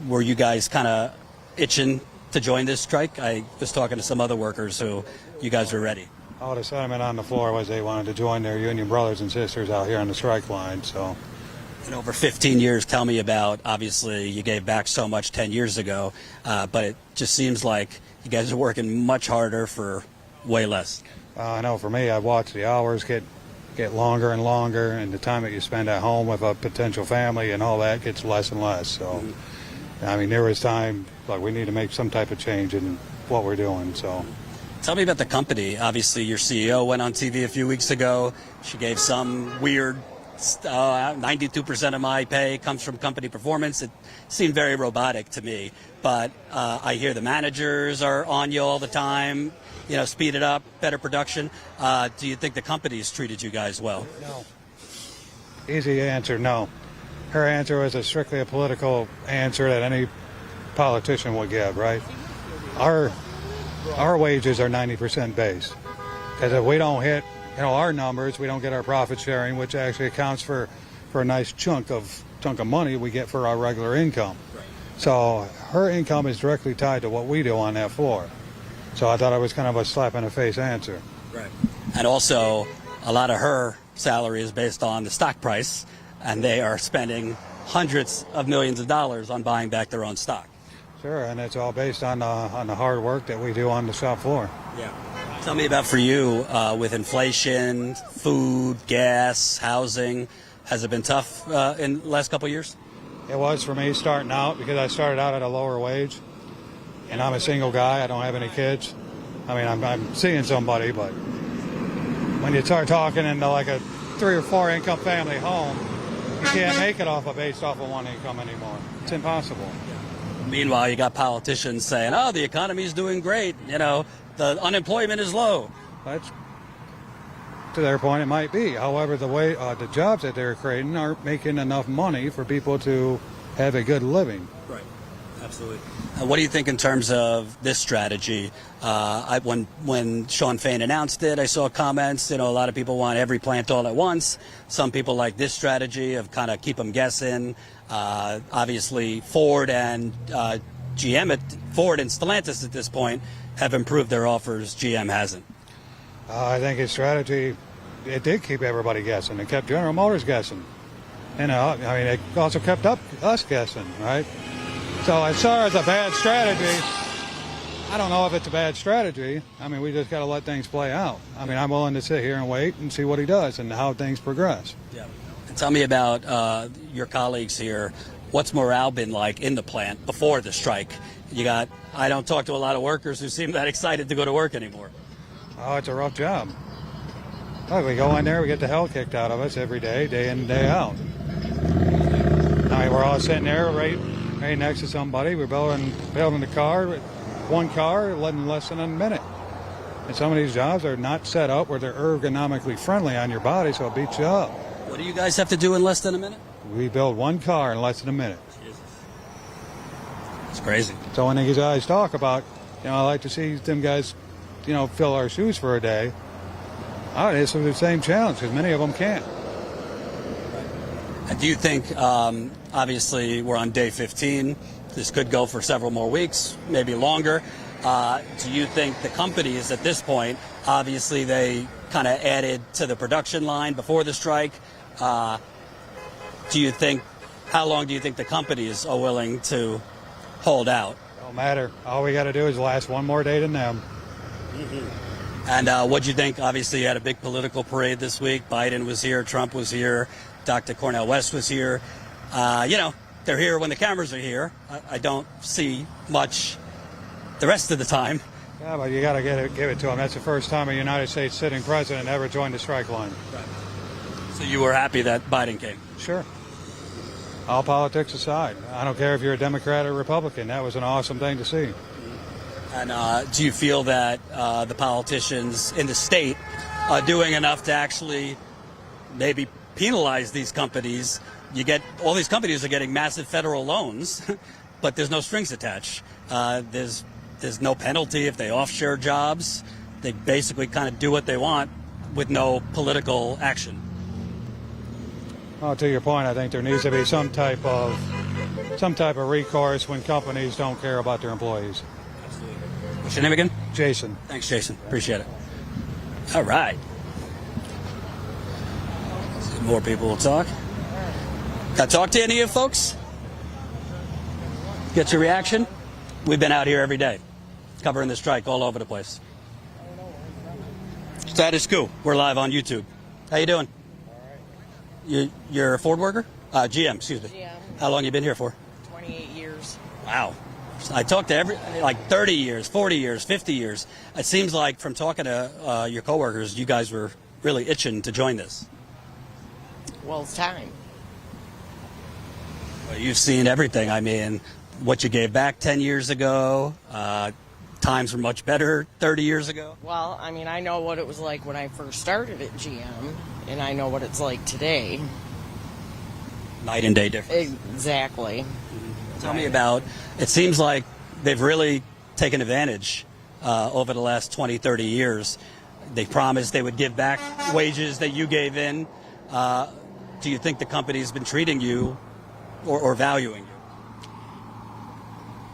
[SPEAKER 1] were you guys kind of itching to join this strike? I was talking to some other workers who you guys were ready.
[SPEAKER 9] All the sentiment on the floor was they wanted to join their union brothers and sisters out here on the strike line. So,
[SPEAKER 1] In over 15 years, tell me about, obviously, you gave back so much 10 years ago, but it just seems like you guys are working much harder for way less.
[SPEAKER 9] I know for me, I've watched the hours get longer and longer, and the time that you spend at home with a potential family and all that gets less and less. So, I mean, there was time, like, we need to make some type of change in what we're doing. So,
[SPEAKER 1] Tell me about the company. Obviously, your CEO went on TV a few weeks ago. She gave some weird 92% of my pay comes from company performance. It seemed very robotic to me. But I hear the managers are on you all the time, speed it up, better production. Do you think the company's treated you guys well?
[SPEAKER 9] no. Easy answer, no. Her answer was strictly a political answer that any politician would give, right? Our wages are 90% base. Because if we don't hit our numbers, we don't get our profit sharing, which actually accounts for a nice chunk of money we get for our regular income. Right. So her income is directly tied to what we do on that floor. So I thought it was kind of a slap in the face answer.
[SPEAKER 1] Right. And also, a lot of her salary is based on the stock price, and they are spending hundreds of millions of dollars on buying back their own stock.
[SPEAKER 9] Sure, and it's all based on the hard work that we do on the shop floor.
[SPEAKER 1] Yeah. Tell me about for you with inflation, food, gas, housing. Has it been tough in the last couple of years?
[SPEAKER 9] It was for me starting out because I started out at a lower wage, and I'm a single guy. I don't have any kids. I mean, I'm seeing somebody, but when you start talking into like a 3 or 4 income family home, you can't make it based off of one income anymore. It's impossible.
[SPEAKER 1] Meanwhile, you got politicians saying, "Oh, the economy's doing great. The unemployment is low."
[SPEAKER 9] That's, to their point, it might be. However, the way the jobs that they're creating aren't making enough money for people to have a good living.
[SPEAKER 1] Right. Absolutely. What do you think in terms of this strategy? When Sean Fain announced it, I saw comments. A lot of people want every plant all at once. Some people like this strategy of kind of keep them guessing. Obviously, Ford and GM, Ford and Stellantis at this point have improved their offers. GM hasn't.
[SPEAKER 9] I think his strategy, it did keep everybody guessing. It kept General Motors guessing. It also kept us guessing, right? So as far as a bad strategy, I don't know if it's a bad strategy. I mean, we just got to let things play out. I mean, I'm willing to sit here and wait and see what he does and how things progress.
[SPEAKER 1] Yeah. And tell me about your colleagues here. What's morale been like in the plant before the strike? I don't talk to a lot of workers who seem that excited to go to work anymore.
[SPEAKER 9] Oh, it's a rough job. Look, we go in there, we get the hell kicked out of us every day, day in and day out. I mean, we're all sitting there right next to somebody. We're building the car, one car, in less than a minute. And some of these jobs are not set up where they're ergonomically friendly on your body, so it beats you up.
[SPEAKER 1] What do you guys have to do in less than a minute?
[SPEAKER 9] We build one car in less than a minute.
[SPEAKER 1] Jesus. It's crazy.
[SPEAKER 9] So when these guys talk about, I like to see them guys, fill our shoes for a day. It's the same challenge because many of them can't.
[SPEAKER 1] Do you think, obviously, we're on day 15. This could go for several more weeks, maybe longer. Do you think the companies at this point, obviously they kind of added to the production line before the strike. How long do you think the companies are willing to hold out?
[SPEAKER 9] Don't matter. All we got to do is last one more day than them.
[SPEAKER 1] And what'd you think? Obviously, you had a big political parade this week. Biden was here, Trump was here, Dr. Cornel West was here. They're here when the cameras are here. I don't see much the rest of the time.
[SPEAKER 9] Yeah, but you got to give it to him. That's the first time a United States sitting president ever joined the strike line.
[SPEAKER 1] Right. So you were happy that Biden came?
[SPEAKER 9] Sure. All politics aside, I don't care if you're a Democrat or Republican. That was an awesome thing to see.
[SPEAKER 1] And do you feel that the politicians in the state are doing enough to actually maybe penalize these companies? All these companies are getting massive federal loans, but there's no strings attached. There's no penalty if they offshore jobs. They basically kind of do what they want with no political action.
[SPEAKER 9] Well, to your point, I think there needs to be some type of recourse when companies don't care about their employees.
[SPEAKER 1] Absolutely. What's your name again?
[SPEAKER 9] Jason.
[SPEAKER 1] Thanks, Jason. Appreciate it. All right. More people will talk. Got to talk to any of you folks? Get your reaction? We've been out here every day, covering the strike all over the place. Status Coup. We're live on YouTube. How you doing? You're a Ford worker? GM, excuse me.
[SPEAKER 4] GM.
[SPEAKER 1] How long you been here for?
[SPEAKER 4] 28 years.
[SPEAKER 1] Wow. I talked to 30 years, 40 years, 50 years. It seems like from talking to your coworkers, you guys were really itching to join this.
[SPEAKER 4] Well, it's time.
[SPEAKER 1] Well, you've seen everything. I mean, what you gave back 10 years ago, times were much better 30 years ago.
[SPEAKER 4] Well, I mean, I know what it was like when I first started at GM, and I know what it's like today.
[SPEAKER 1] Night and day difference.
[SPEAKER 4] Exactly.
[SPEAKER 1] Tell me about, it seems like they've really taken advantage over the last 20, 30 years. They promised they would give back wages that you gave in. Do you think the company's been treating you or valuing you?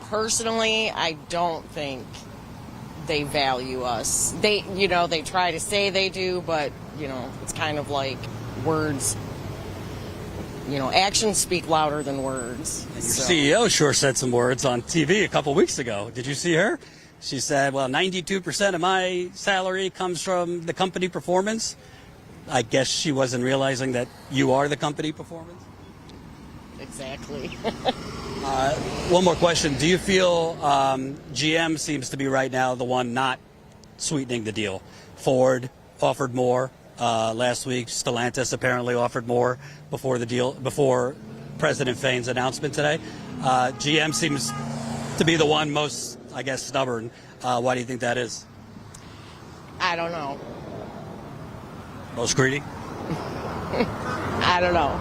[SPEAKER 4] Personally, I don't think they value us. They try to say they do, but, it's kind of like words. Actions speak louder than words.
[SPEAKER 1] And your CEO sure said some words on TV a couple weeks ago. Did you see her? She said, well, 92% of my salary comes from the company performance. I guess she wasn't realizing that you are the company performance.
[SPEAKER 4] Exactly.
[SPEAKER 1] One more question. Do you feel GM seems to be right now the one not sweetening the deal? Ford offered more last week. Stellantis apparently offered more before President Fain's announcement today. GM seems to be the one most, I guess, stubborn. Why do you think that is?
[SPEAKER 4] I don't know.
[SPEAKER 1] Most greedy?
[SPEAKER 4] I don't know.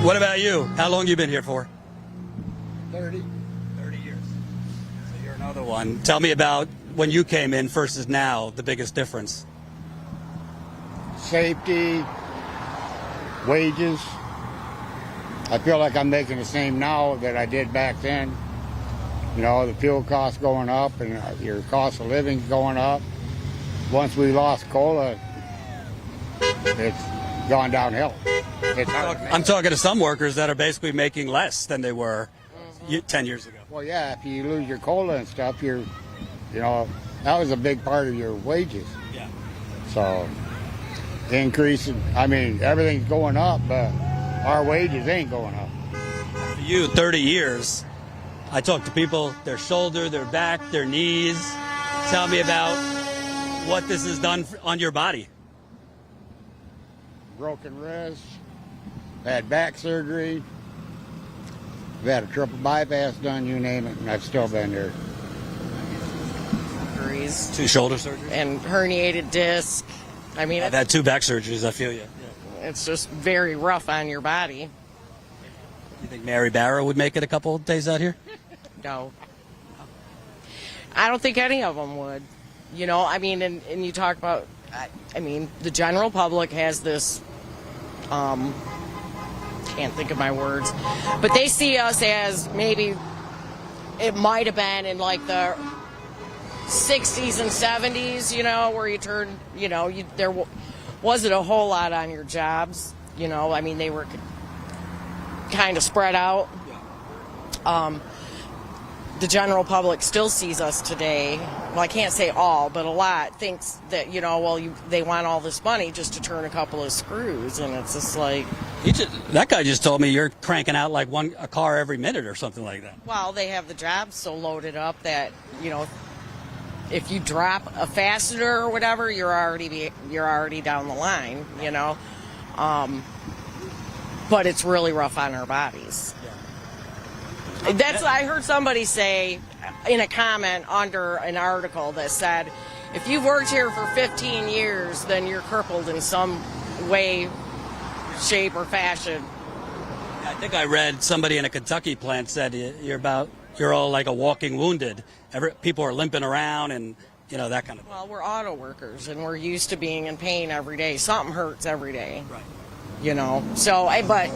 [SPEAKER 1] What about you? How long you been here for?
[SPEAKER 6] 30.
[SPEAKER 1] 30 years. So you're another one. Tell me about when you came in versus now, the biggest difference.
[SPEAKER 10] Safety, wages. I feel like I'm making the same now that I did back then. The fuel costs going up and your cost of living's going up. Once we lost COLA, it's gone downhill.
[SPEAKER 1] I'm talking to some workers that are basically making less than they were 10 years ago.
[SPEAKER 10] Well, yeah, if you lose your COLA and stuff, that was a big part of your wages.
[SPEAKER 1] Yeah.
[SPEAKER 10] So, increasing, everything's going up, but our wages ain't going up.
[SPEAKER 1] For you, 30 years, I talk to people, their shoulder, their back, their knees. Tell me about what this has done on your body.
[SPEAKER 10] Broken wrist, had back surgery, we had a triple bypass done, you name it, and I've still been there.
[SPEAKER 4] Surgeries.
[SPEAKER 1] 2 shoulder surgeries?
[SPEAKER 4] And herniated disc.
[SPEAKER 1] I've had 2 back surgeries, I feel you. Yeah.
[SPEAKER 4] It's just very rough on your body.
[SPEAKER 1] You think Mary Barra would make it a couple of days out here?
[SPEAKER 4] No. I don't think any of them would. And you talk about, the general public has this, can't think of my words, but they see us as maybe it might have been in like the 60s and 70s, where you turned, there wasn't a whole lot on your jobs, they were kind of spread out. The
[SPEAKER 11] the general public still sees us today. Well, I can't say all, but a lot thinks that, they want all this money just to turn a couple of screws, and it's just like...
[SPEAKER 1] That guy just told me you're cranking out like a car every minute or something like that.
[SPEAKER 11] Well, they have the jobs so loaded up that, if you drop a fastener or whatever, you're already down the line, But it's really rough on our bodies. I heard somebody say in a comment under an article that said, if you've worked here for 15 years, then you're crippled in some way, shape, or fashion.
[SPEAKER 1] I think I read somebody in a Kentucky plant said you're all like a walking wounded. People are limping around and, that kind of thing.
[SPEAKER 11] Well, we're auto workers, and we're used to being in pain every day. Something hurts every day.
[SPEAKER 1] Right.
[SPEAKER 11] But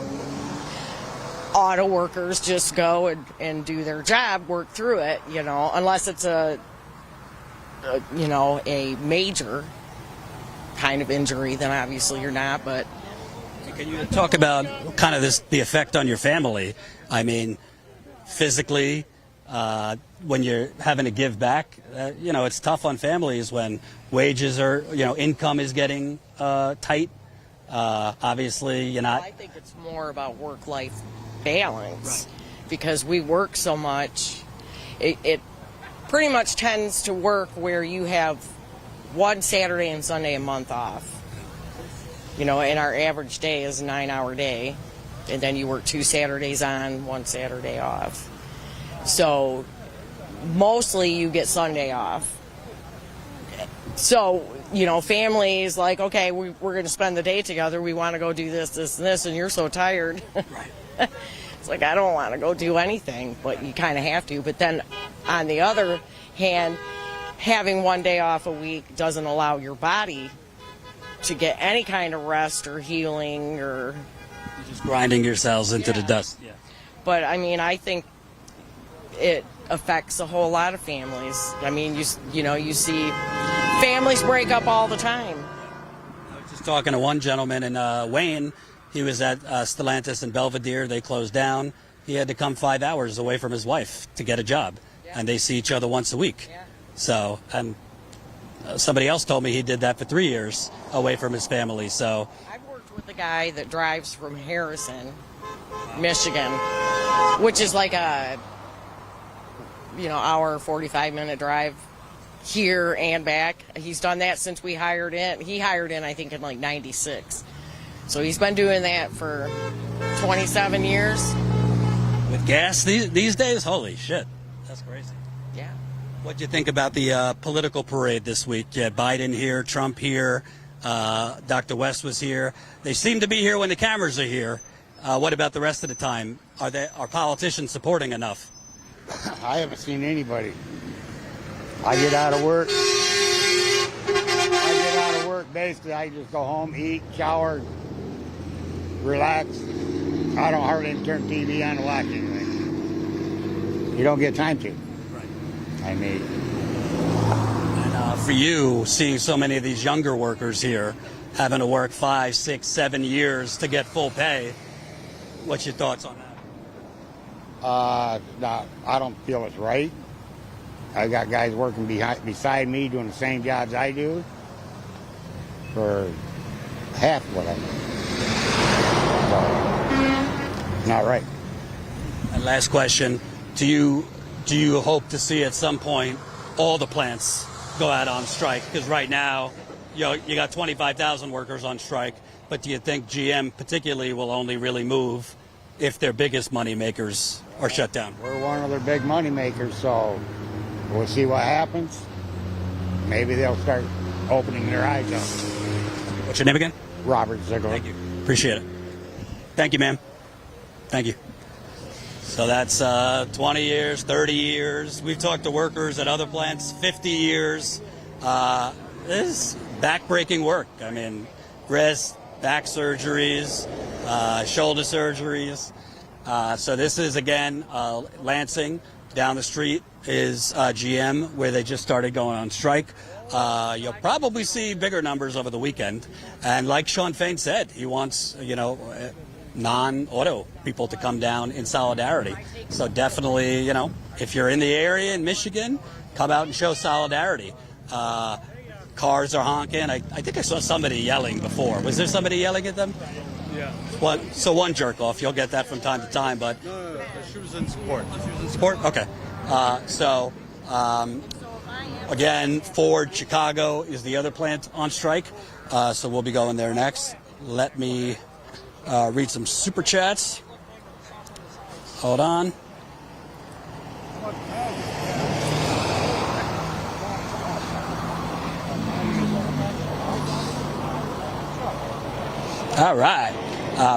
[SPEAKER 11] auto workers just go and do their job, work through it, unless it's a major kind of injury, then obviously you're not. But
[SPEAKER 1] can you talk about kind of the effect on your family? I mean, physically, when you're having to give back, it's tough on families when wages are, income is getting tight. Obviously, you're not.
[SPEAKER 11] I think it's more about work-life balance, because we work so much. It pretty much tends to work where you have one Saturday and Sunday a month off. And our average day is a 9-hour day, and then you work 2 Saturdays on, 1 Saturday off. So mostly you get Sunday off. So, families like, okay, we're going to spend the day together. We want to go do this, this, and this, and you're so tired.
[SPEAKER 1] Right.
[SPEAKER 11] It's like, I don't want to go do anything, but you kind of have to. But then on the other hand, having one day off a week doesn't allow your body to get any kind of rest or healing or...
[SPEAKER 1] You're just grinding yourselves into the dust. Yeah.
[SPEAKER 11] But, I think it affects a whole lot of families. You see families break up all the time.
[SPEAKER 1] I was just talking to one gentleman in Wayne. He was at Stellantis in Belvedere. They closed down. He had to come 5 hours away from his wife to get a job, and they see each other once a week.
[SPEAKER 11] Yeah.
[SPEAKER 1] So, and somebody else told me he did that for 3 years away from his family. So,
[SPEAKER 11] I've worked with a guy that drives from Harrison, Michigan, which is like a hour, 45-minute drive here and back. He's done that since we hired in. He hired in, I think, in like 96. So he's been doing that for 27 years.
[SPEAKER 1] With gas these days? Holy shit. That's crazy.
[SPEAKER 11] Yeah.
[SPEAKER 1] What do you think about the political parade this week? You had Biden here, Trump here, Dr. West was here. They seem to be here when the cameras are here. What about the rest of the time? Are politicians supporting enough?
[SPEAKER 10] I haven't seen anybody. I get out of work. Basically, I just go home, eat, shower, relax. I don't hardly turn TV on to watch anything. You don't get time to.
[SPEAKER 1] Right.
[SPEAKER 10] And
[SPEAKER 1] for you, seeing so many of these younger workers here having to work 5, 6, 7 years to get full pay, what's your thoughts on that?
[SPEAKER 10] No, I don't feel it's right. I got guys working beside me doing the same jobs I do for half what I do. So, not right.
[SPEAKER 1] And last question, do you hope to see at some point all the plants go out on strike? Because right now, you got 25,000 workers on strike, but do you think GM particularly will only really move if their biggest money makers are shut down?
[SPEAKER 10] We're one of their big money makers, so we'll see what happens. Maybe they'll start opening their eyes up.
[SPEAKER 1] What's your name again?
[SPEAKER 10] Robert Ziegler.
[SPEAKER 1] Thank you. Appreciate it. Thank you, ma'am. Thank you. So that's 20 years, 30 years. We've talked to workers at other plants, 50 years. This is back-breaking work. I mean, wrist, back surgeries, shoulder surgeries. So this is, again, Lansing. Down the street is GM, where they just started going on strike. You'll probably see bigger numbers over the weekend. And like Sean Fain said, he wants, non-auto people to come down in solidarity. So definitely, you know, if you're in the area in Michigan, come out and show solidarity. Cars are honking. I think I saw somebody yelling before. Was there somebody yelling at them?
[SPEAKER 8] Yeah.
[SPEAKER 1] One jerk off. You'll get that from time to time, but
[SPEAKER 8] No. She was in support.
[SPEAKER 1] Support? Okay. Again, Ford Chicago is the other plant on strike, so we'll be going there next. Let me read some super chats. Hold on. All right.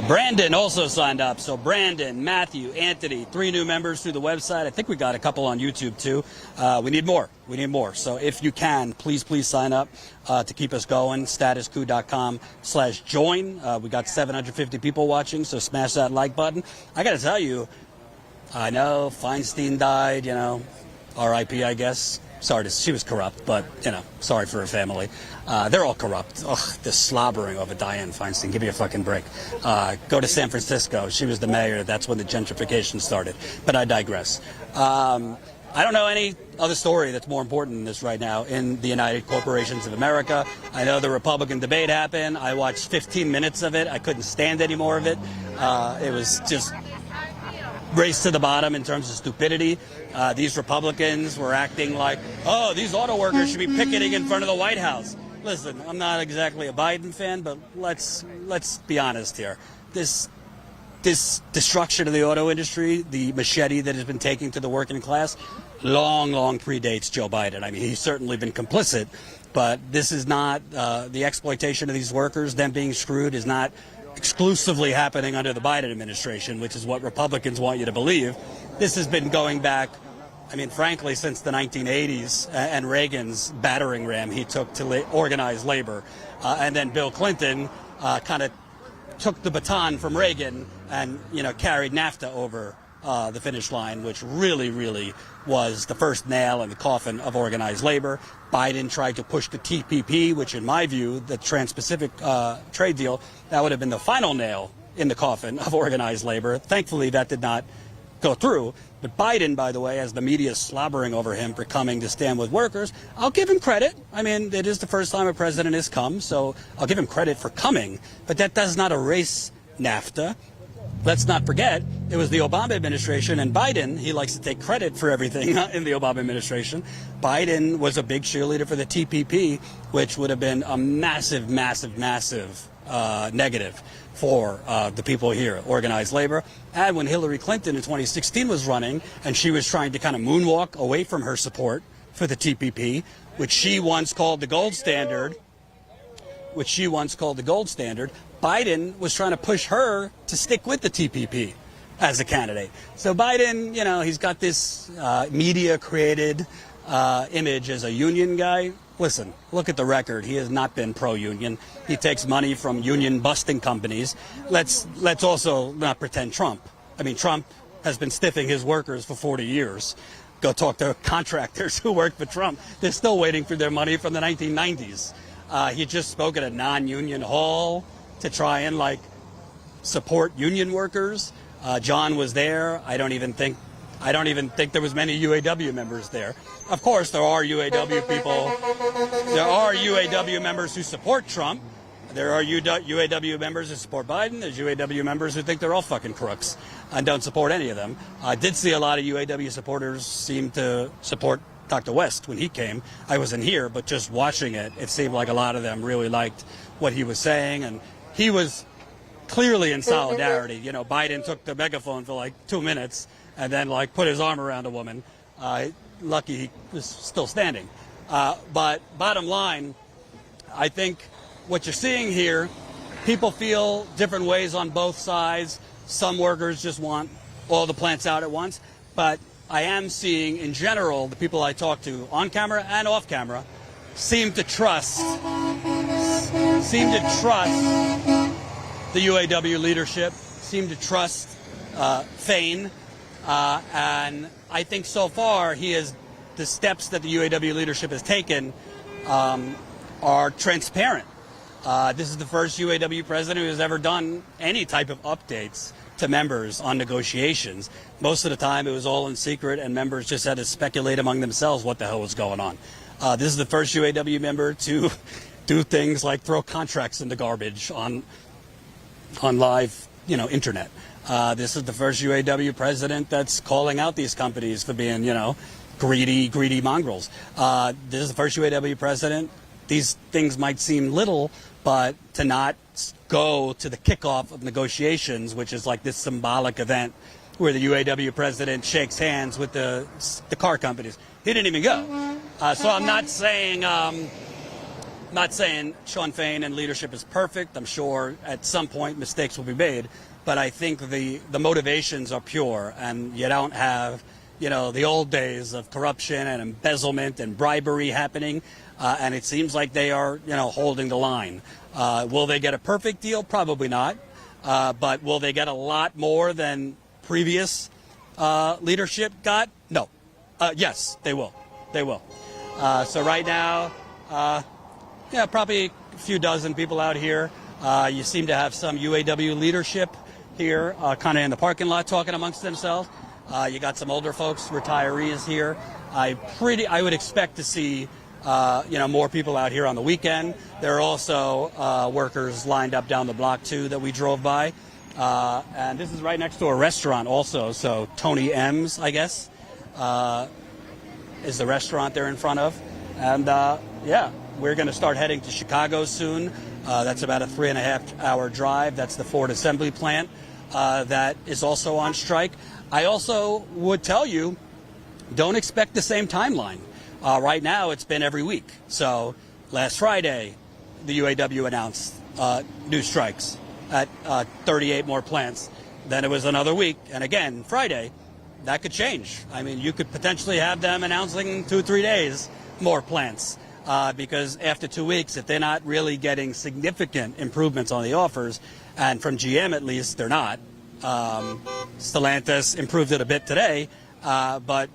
[SPEAKER 1] Brandon also signed up. So Brandon, Matthew, Anthony, 3 new members through the website. I think we got a couple on YouTube too. We need more. So if you can, please sign up to keep us going. StatusCoup.com/join. We got 750 people watching, so smash that like button. I got to tell you, I know Feinstein died, you know, R.I.P. I guess. Sorry, she was corrupt, but, you know, sorry for her family. They're all corrupt. Ugh, this slobbering over Dianne Feinstein. Give me a fucking break. Go to San Francisco. She was the mayor. That's when the gentrification started. But I digress. I don't know any other story that's more important than this right now in the United Corporations of America. I know the Republican debate happened. I watched 15 minutes of it. I couldn't stand any more of it. It was just race to the bottom in terms of stupidity. These Republicans were acting like, oh, these auto workers should be picketing in front of the White House. Listen, I'm not exactly a Biden fan, but let's be honest here. This destruction of the auto industry, the machete that has been taken to the working class, long predates Joe Biden. I mean, he's certainly been complicit, but this is not the exploitation of these workers, them being screwed, is not exclusively happening under the Biden administration, which is what Republicans want you to believe. This has been going back, I mean, frankly, since the 1980s and Reagan's battering ram he took to organize labor. And then Bill Clinton kind of took the baton from Reagan and, you know, carried NAFTA over the finish line, which really was the first nail in the coffin of organized labor. Biden tried to push the TPP, which in my view, the Trans-Pacific trade deal, that would have been the final nail in the coffin of organized labor. Thankfully, that did not go through. But Biden, by the way, as the media is slobbering over him for coming to stand with workers, I'll give him credit. I mean, it is the first time a president has come, so I'll give him credit for coming. But that does not erase NAFTA. Let's not forget, it was the Obama administration, and Biden, he likes to take credit for everything in the Obama administration. Biden was a big cheerleader for the TPP, which would have been a massive negative for the people here, organized labor. And when Hillary Clinton in 2016 was running, and she was trying to kind of moonwalk away from her support for the TPP, which she once called the gold standard, Biden was trying to push her to stick with the TPP as a candidate. So Biden, you know, he's got this media-created image as a union guy. Listen, look at the record. He has not been pro-union. He takes money from union-busting companies. Let's also not pretend Trump. I mean, Trump has been stiffing his workers for 40 years. Go talk to contractors who worked for Trump. They're still waiting for their money from the 1990s. He just spoke at a non-union hall to try and support union workers. John was there. I don't even think there was many UAW members there. Of course, there are UAW people. There are UAW members who support Trump. There are UAW members who support Biden. There's UAW members who think they're all fucking crooks and don't support any of them. I did see a lot of UAW supporters seem to support Dr. West when he came. I wasn't here, but just watching it, it seemed like a lot of them really liked what he was saying, and he was clearly in solidarity. You know, Biden took the megaphone for 2 minutes and then put his arm around a woman. Lucky he was still standing. But bottom line, I think what you're seeing here, people feel different ways on both sides. Some workers just want all the plants out at once. But I am seeing, in general, the people I talk to on camera and off camera seem to trust the UAW leadership, seem to trust Fain. And I think so far the steps that the UAW leadership has taken are transparent. This is the first UAW president who has ever done any type of updates to members on negotiations. Most of the time it was all in secret and members just had to speculate among themselves what the hell was going on. This is the first UAW member to do things like throw contracts in the garbage on live, internet. This is the first UAW president that's calling out these companies for being, greedy mongrels. This is the first UAW president. These things might seem little, but to not go to the kickoff of negotiations, which is like this symbolic event where the UAW president shakes hands with the car companies. He didn't even go. So I'm not saying Sean Fain and leadership is perfect. I'm sure at some point mistakes will be made, but I think the motivations are pure, and you don't have the old days of corruption and embezzlement and bribery happening, and it seems like they are holding the line. Will they get a perfect deal? Probably not, but will they get a lot more than previous leadership got? No. Yes, they will. They will. So right now, probably a few dozen people out here. You seem to have some UAW leadership here, kind of in the parking lot talking amongst themselves. You got some older folks, retirees here. I would expect to see, more people out here on the weekend. There are also workers lined up down the block too that we drove by. And this is right next to a restaurant also. So Tony M's, I guess, is the restaurant they're in front of. And we're going to start heading to Chicago soon. That's about a 3.5-hour drive. That's the Ford assembly plant that is also on strike. I also would tell you, don't expect the same timeline. Right now, it's been every week. So last Friday, the UAW announced new strikes at 38 more plants. Then it was another week. And again, Friday, that could change. I mean, you could potentially have them announcing 2-3 days more plants. Because after 2 weeks, if they're not really getting significant improvements on the offers, and from GM at least, they're not. Stellantis improved it a bit today, but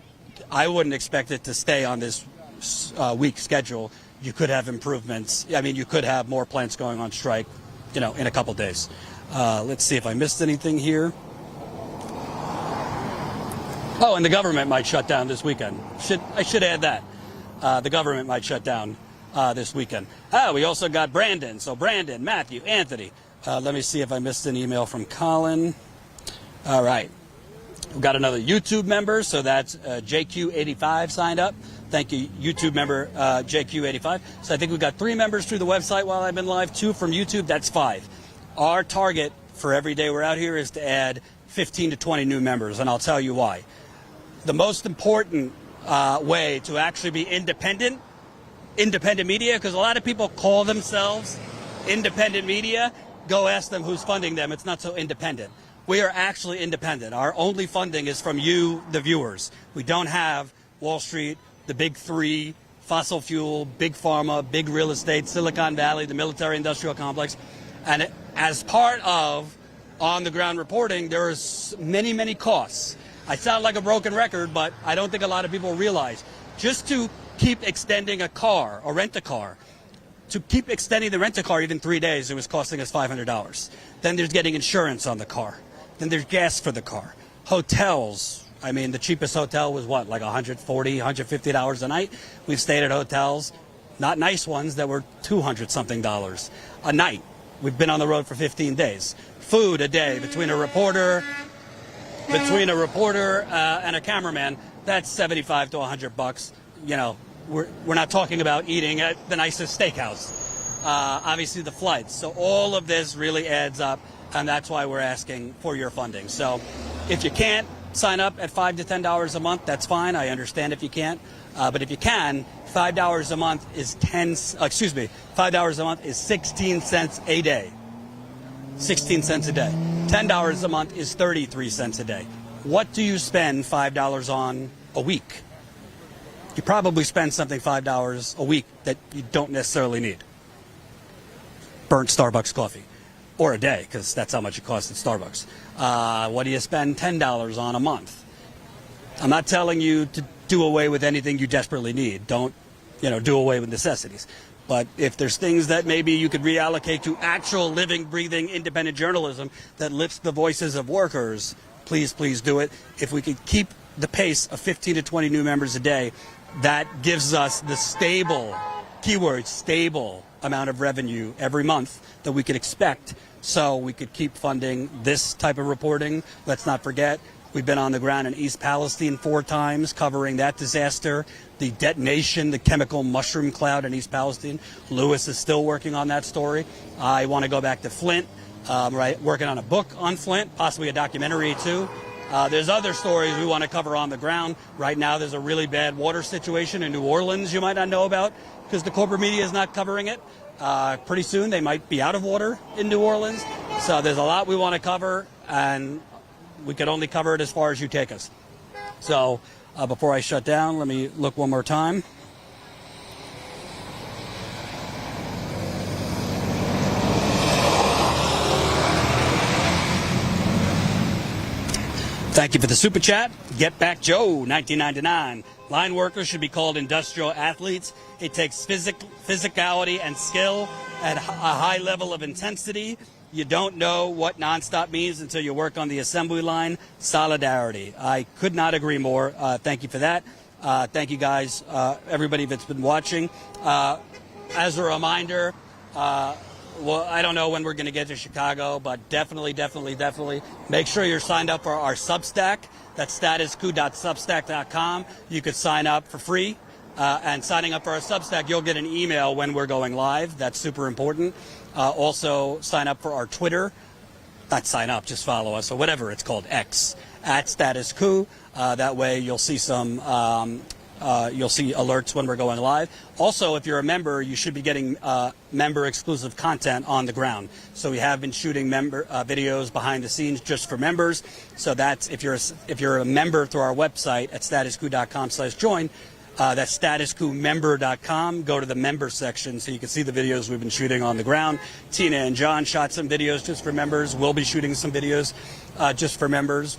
[SPEAKER 1] I wouldn't expect it to stay on this week schedule. You could have improvements. I mean, you could have more plants going on strike, in a couple days. Let's see if I missed anything here. Oh, and the government might shut down this weekend. I should add that. The government might shut down this weekend. We also got Brandon. So Brandon, Matthew, Anthony. Let me see if I missed an email from Colin. All right. We've got another YouTube member. So that's JQ85 signed up. Thank you, YouTube member JQ85. So I think we've got 3 members through the website while I've been live, 2 from YouTube. That's 5. Our target for every day we're out here is to add 15 to 20 new members, and I'll tell you why. The most important way to actually be independent media, because a lot of people call themselves independent media. Go ask them who's funding them. It's not so independent. We are actually independent. Our only funding is from you, the viewers. We don't have Wall Street, the big 3, fossil fuel, big pharma, big real estate, Silicon Valley, the military industrial complex. And as part of on-the-ground reporting, there are many, many costs. I sound like a broken record, but I don't think a lot of people realize. Just to keep extending a car or rent a car, to keep extending the rent-a-car even 3 days, it was costing us $500. Then there's getting insurance on the car. Then there's gas for the car. Hotels. I mean, the cheapest hotel was what, like $140, $150 a night? We've stayed at hotels, not nice ones, that were $200-something a night. We've been on the road for 15 days. Food a day between a reporter and a cameraman, that's $75 to $100. We're not talking about eating at the nicest steakhouse. Obviously the flights. So all of this really adds up, and that's why we're asking for your funding. So if you can't sign up at $5 to $10 a month, that's fine. I understand if you can't. But if you can, $5 a month is $5 a month is 16 cents a day. 16 cents a day. $10 a month is 33 cents a day. What do you spend $5 on a week? You probably spend something $5 a week that you don't necessarily need. Burnt Starbucks coffee. Or a day, because that's how much it costs at Starbucks. What do you spend $10 on a month? I'm not telling you to do away with anything you desperately need. Don't, do away with necessities. But if there's things that maybe you could reallocate to actual living, breathing, independent journalism that lifts the voices of workers, please, please do it. If we could keep the pace of 15 to 20 new members a day, that gives us the stable, keyword stable, amount of revenue every month that we could expect, so we could keep funding this type of reporting. Let's not forget, we've been on the ground in East Palestine 4 times covering that disaster, the detonation, the chemical mushroom cloud in East Palestine. Lewis is still working on that story. I want to go back to Flint, working on a book on Flint, possibly a documentary too. There's other stories we want to cover on the ground. Right now there's a really bad water situation in New Orleans you might not know about because the corporate media is not covering it. Pretty soon they might be out of water in New Orleans. So there's a lot we want to cover, and we could only cover it as far as you take us. So before I shut down, let me look one more time. Thank you for the super chat. Get Back Joe, 1999. Line workers should be called industrial athletes. It takes physicality and skill at a high level of intensity. You don't know what nonstop means until you work on the assembly line. Solidarity. I could not agree more. Thank you for that. Thank you guys, everybody that's been watching. As a reminder, well, I don't know when we're going to get to Chicago, but definitely make sure you're signed up for our Substack. That's StatusCoup.substack.com. You could sign up for free. And signing up for our Substack, you'll get an email when we're going live. That's super important. Also, sign up for our Twitter. Not sign up, just follow us, or whatever it's called, X, at Status Coup. That way you'll see some alerts when we're going live. Also, if you're a member, you should be getting member-exclusive content on the ground. So we have been shooting member videos behind the scenes just for members. So that's if you're a member through our website at statuscoup.com/join. That's StatusCoupMember.com. Go to the member section so you can see the videos we've been shooting on the ground. Tina and John shot some videos just for members. We'll be shooting some videos just for members.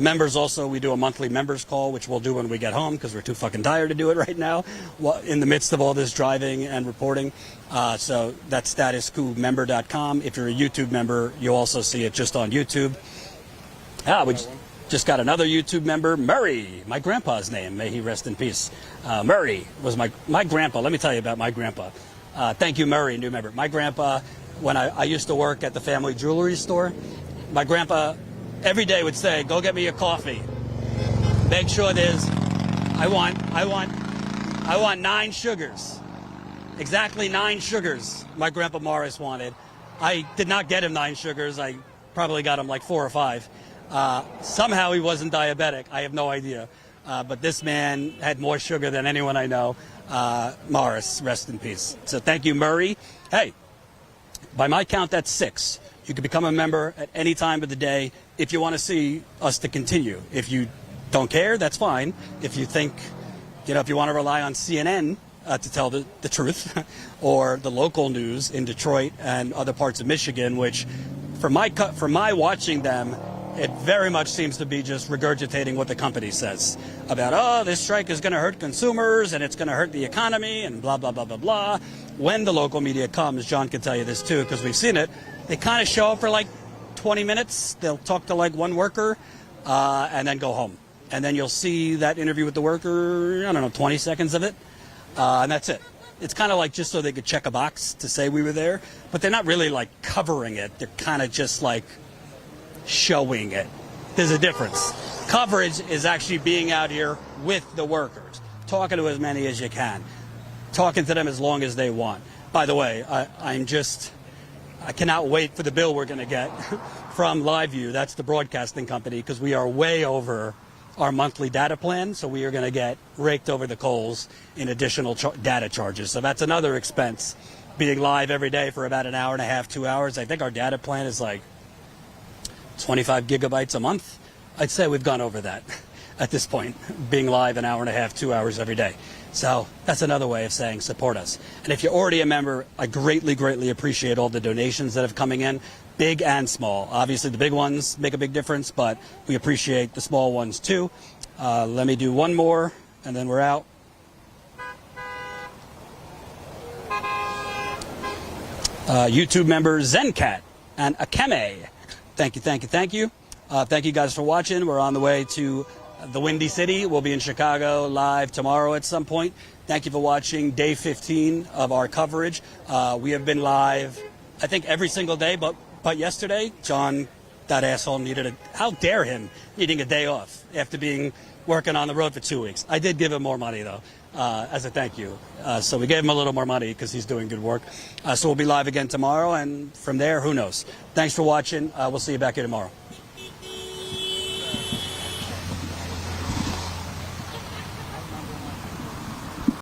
[SPEAKER 1] Members also, we do a monthly members call, which we'll do when we get home because we're too fucking tired to do it right now in the midst of all this driving and reporting. So that's StatusCoupMember.com. If you're a YouTube member, you'll also see it just on YouTube. We just got another YouTube member, Murray, my grandpa's name. May he rest in peace. Murray was my grandpa. Let me tell you about my grandpa. Thank you, Murray, new member. My grandpa, when I used to work at the family jewelry store, my grandpa every day would say, "Go get me a coffee. Make sure I want 9 sugars. Exactly 9 sugars my grandpa Morris wanted. I did not get him 9 sugars. I probably got him like 4 or 5. Somehow he wasn't diabetic. I have no idea. But this man had more sugar than anyone I know. Morris, rest in peace. So thank you, Murray. Hey, by my count, that's 6. You can become a member at any time of the day if you want to see us to continue. If you don't care, that's fine. If you think, if you want to rely on CNN to tell the truth, or the local news in Detroit and other parts of Michigan, which for my watching them, it very much seems to be just regurgitating what the company says about, this strike is going to hurt consumers and it's going to hurt the economy and blah, blah, blah, blah, blah. When the local media comes, John can tell you this too, because we've seen it, they kind of show up for like 20 minutes. They'll talk to like one worker and then go home. And then you'll see that interview with the worker, 20 seconds of it. And that's it. It's kind of like just so they could check a box to say we were there. But they're not really like covering it. They're kind of just like showing it. There's a difference. Coverage is actually being out here with the workers, talking to as many as you can, talking to them as long as they want. By the way, I cannot wait for the bill we're going to get from LiveView. That's the broadcasting company, because we are way over our monthly data plan, so we are going to get raked over the coals in additional data charges. So that's another expense, being live every day for about an hour and a half, 2 hours. I think our data plan is like 25 gigabytes a month. I'd say we've gone over that at this point, being live an hour and a half, 2 hours every day. So that's another way of saying support us. And if you're already a member, I greatly, greatly appreciate all the donations that have coming in, big and small. Obviously, the big ones make a big difference, but we appreciate the small ones too. Let me do one more, and then we're out. YouTube members Zencat and Akeme. Thank you, thank you, thank you. Thank you guys for watching. We're on the way to the Windy City. We'll be in Chicago live tomorrow at some point. Thank you for watching day 15 of our coverage. We have been live, I think, every single day, but yesterday, John, that asshole, how dare him, needing a day off after working on the road for 2 weeks. I did give him more money, though, as a thank you. So we gave him a little more money because he's doing good work. So we'll be live again tomorrow, and from there, who knows. Thanks for watching. We'll see you back here tomorrow.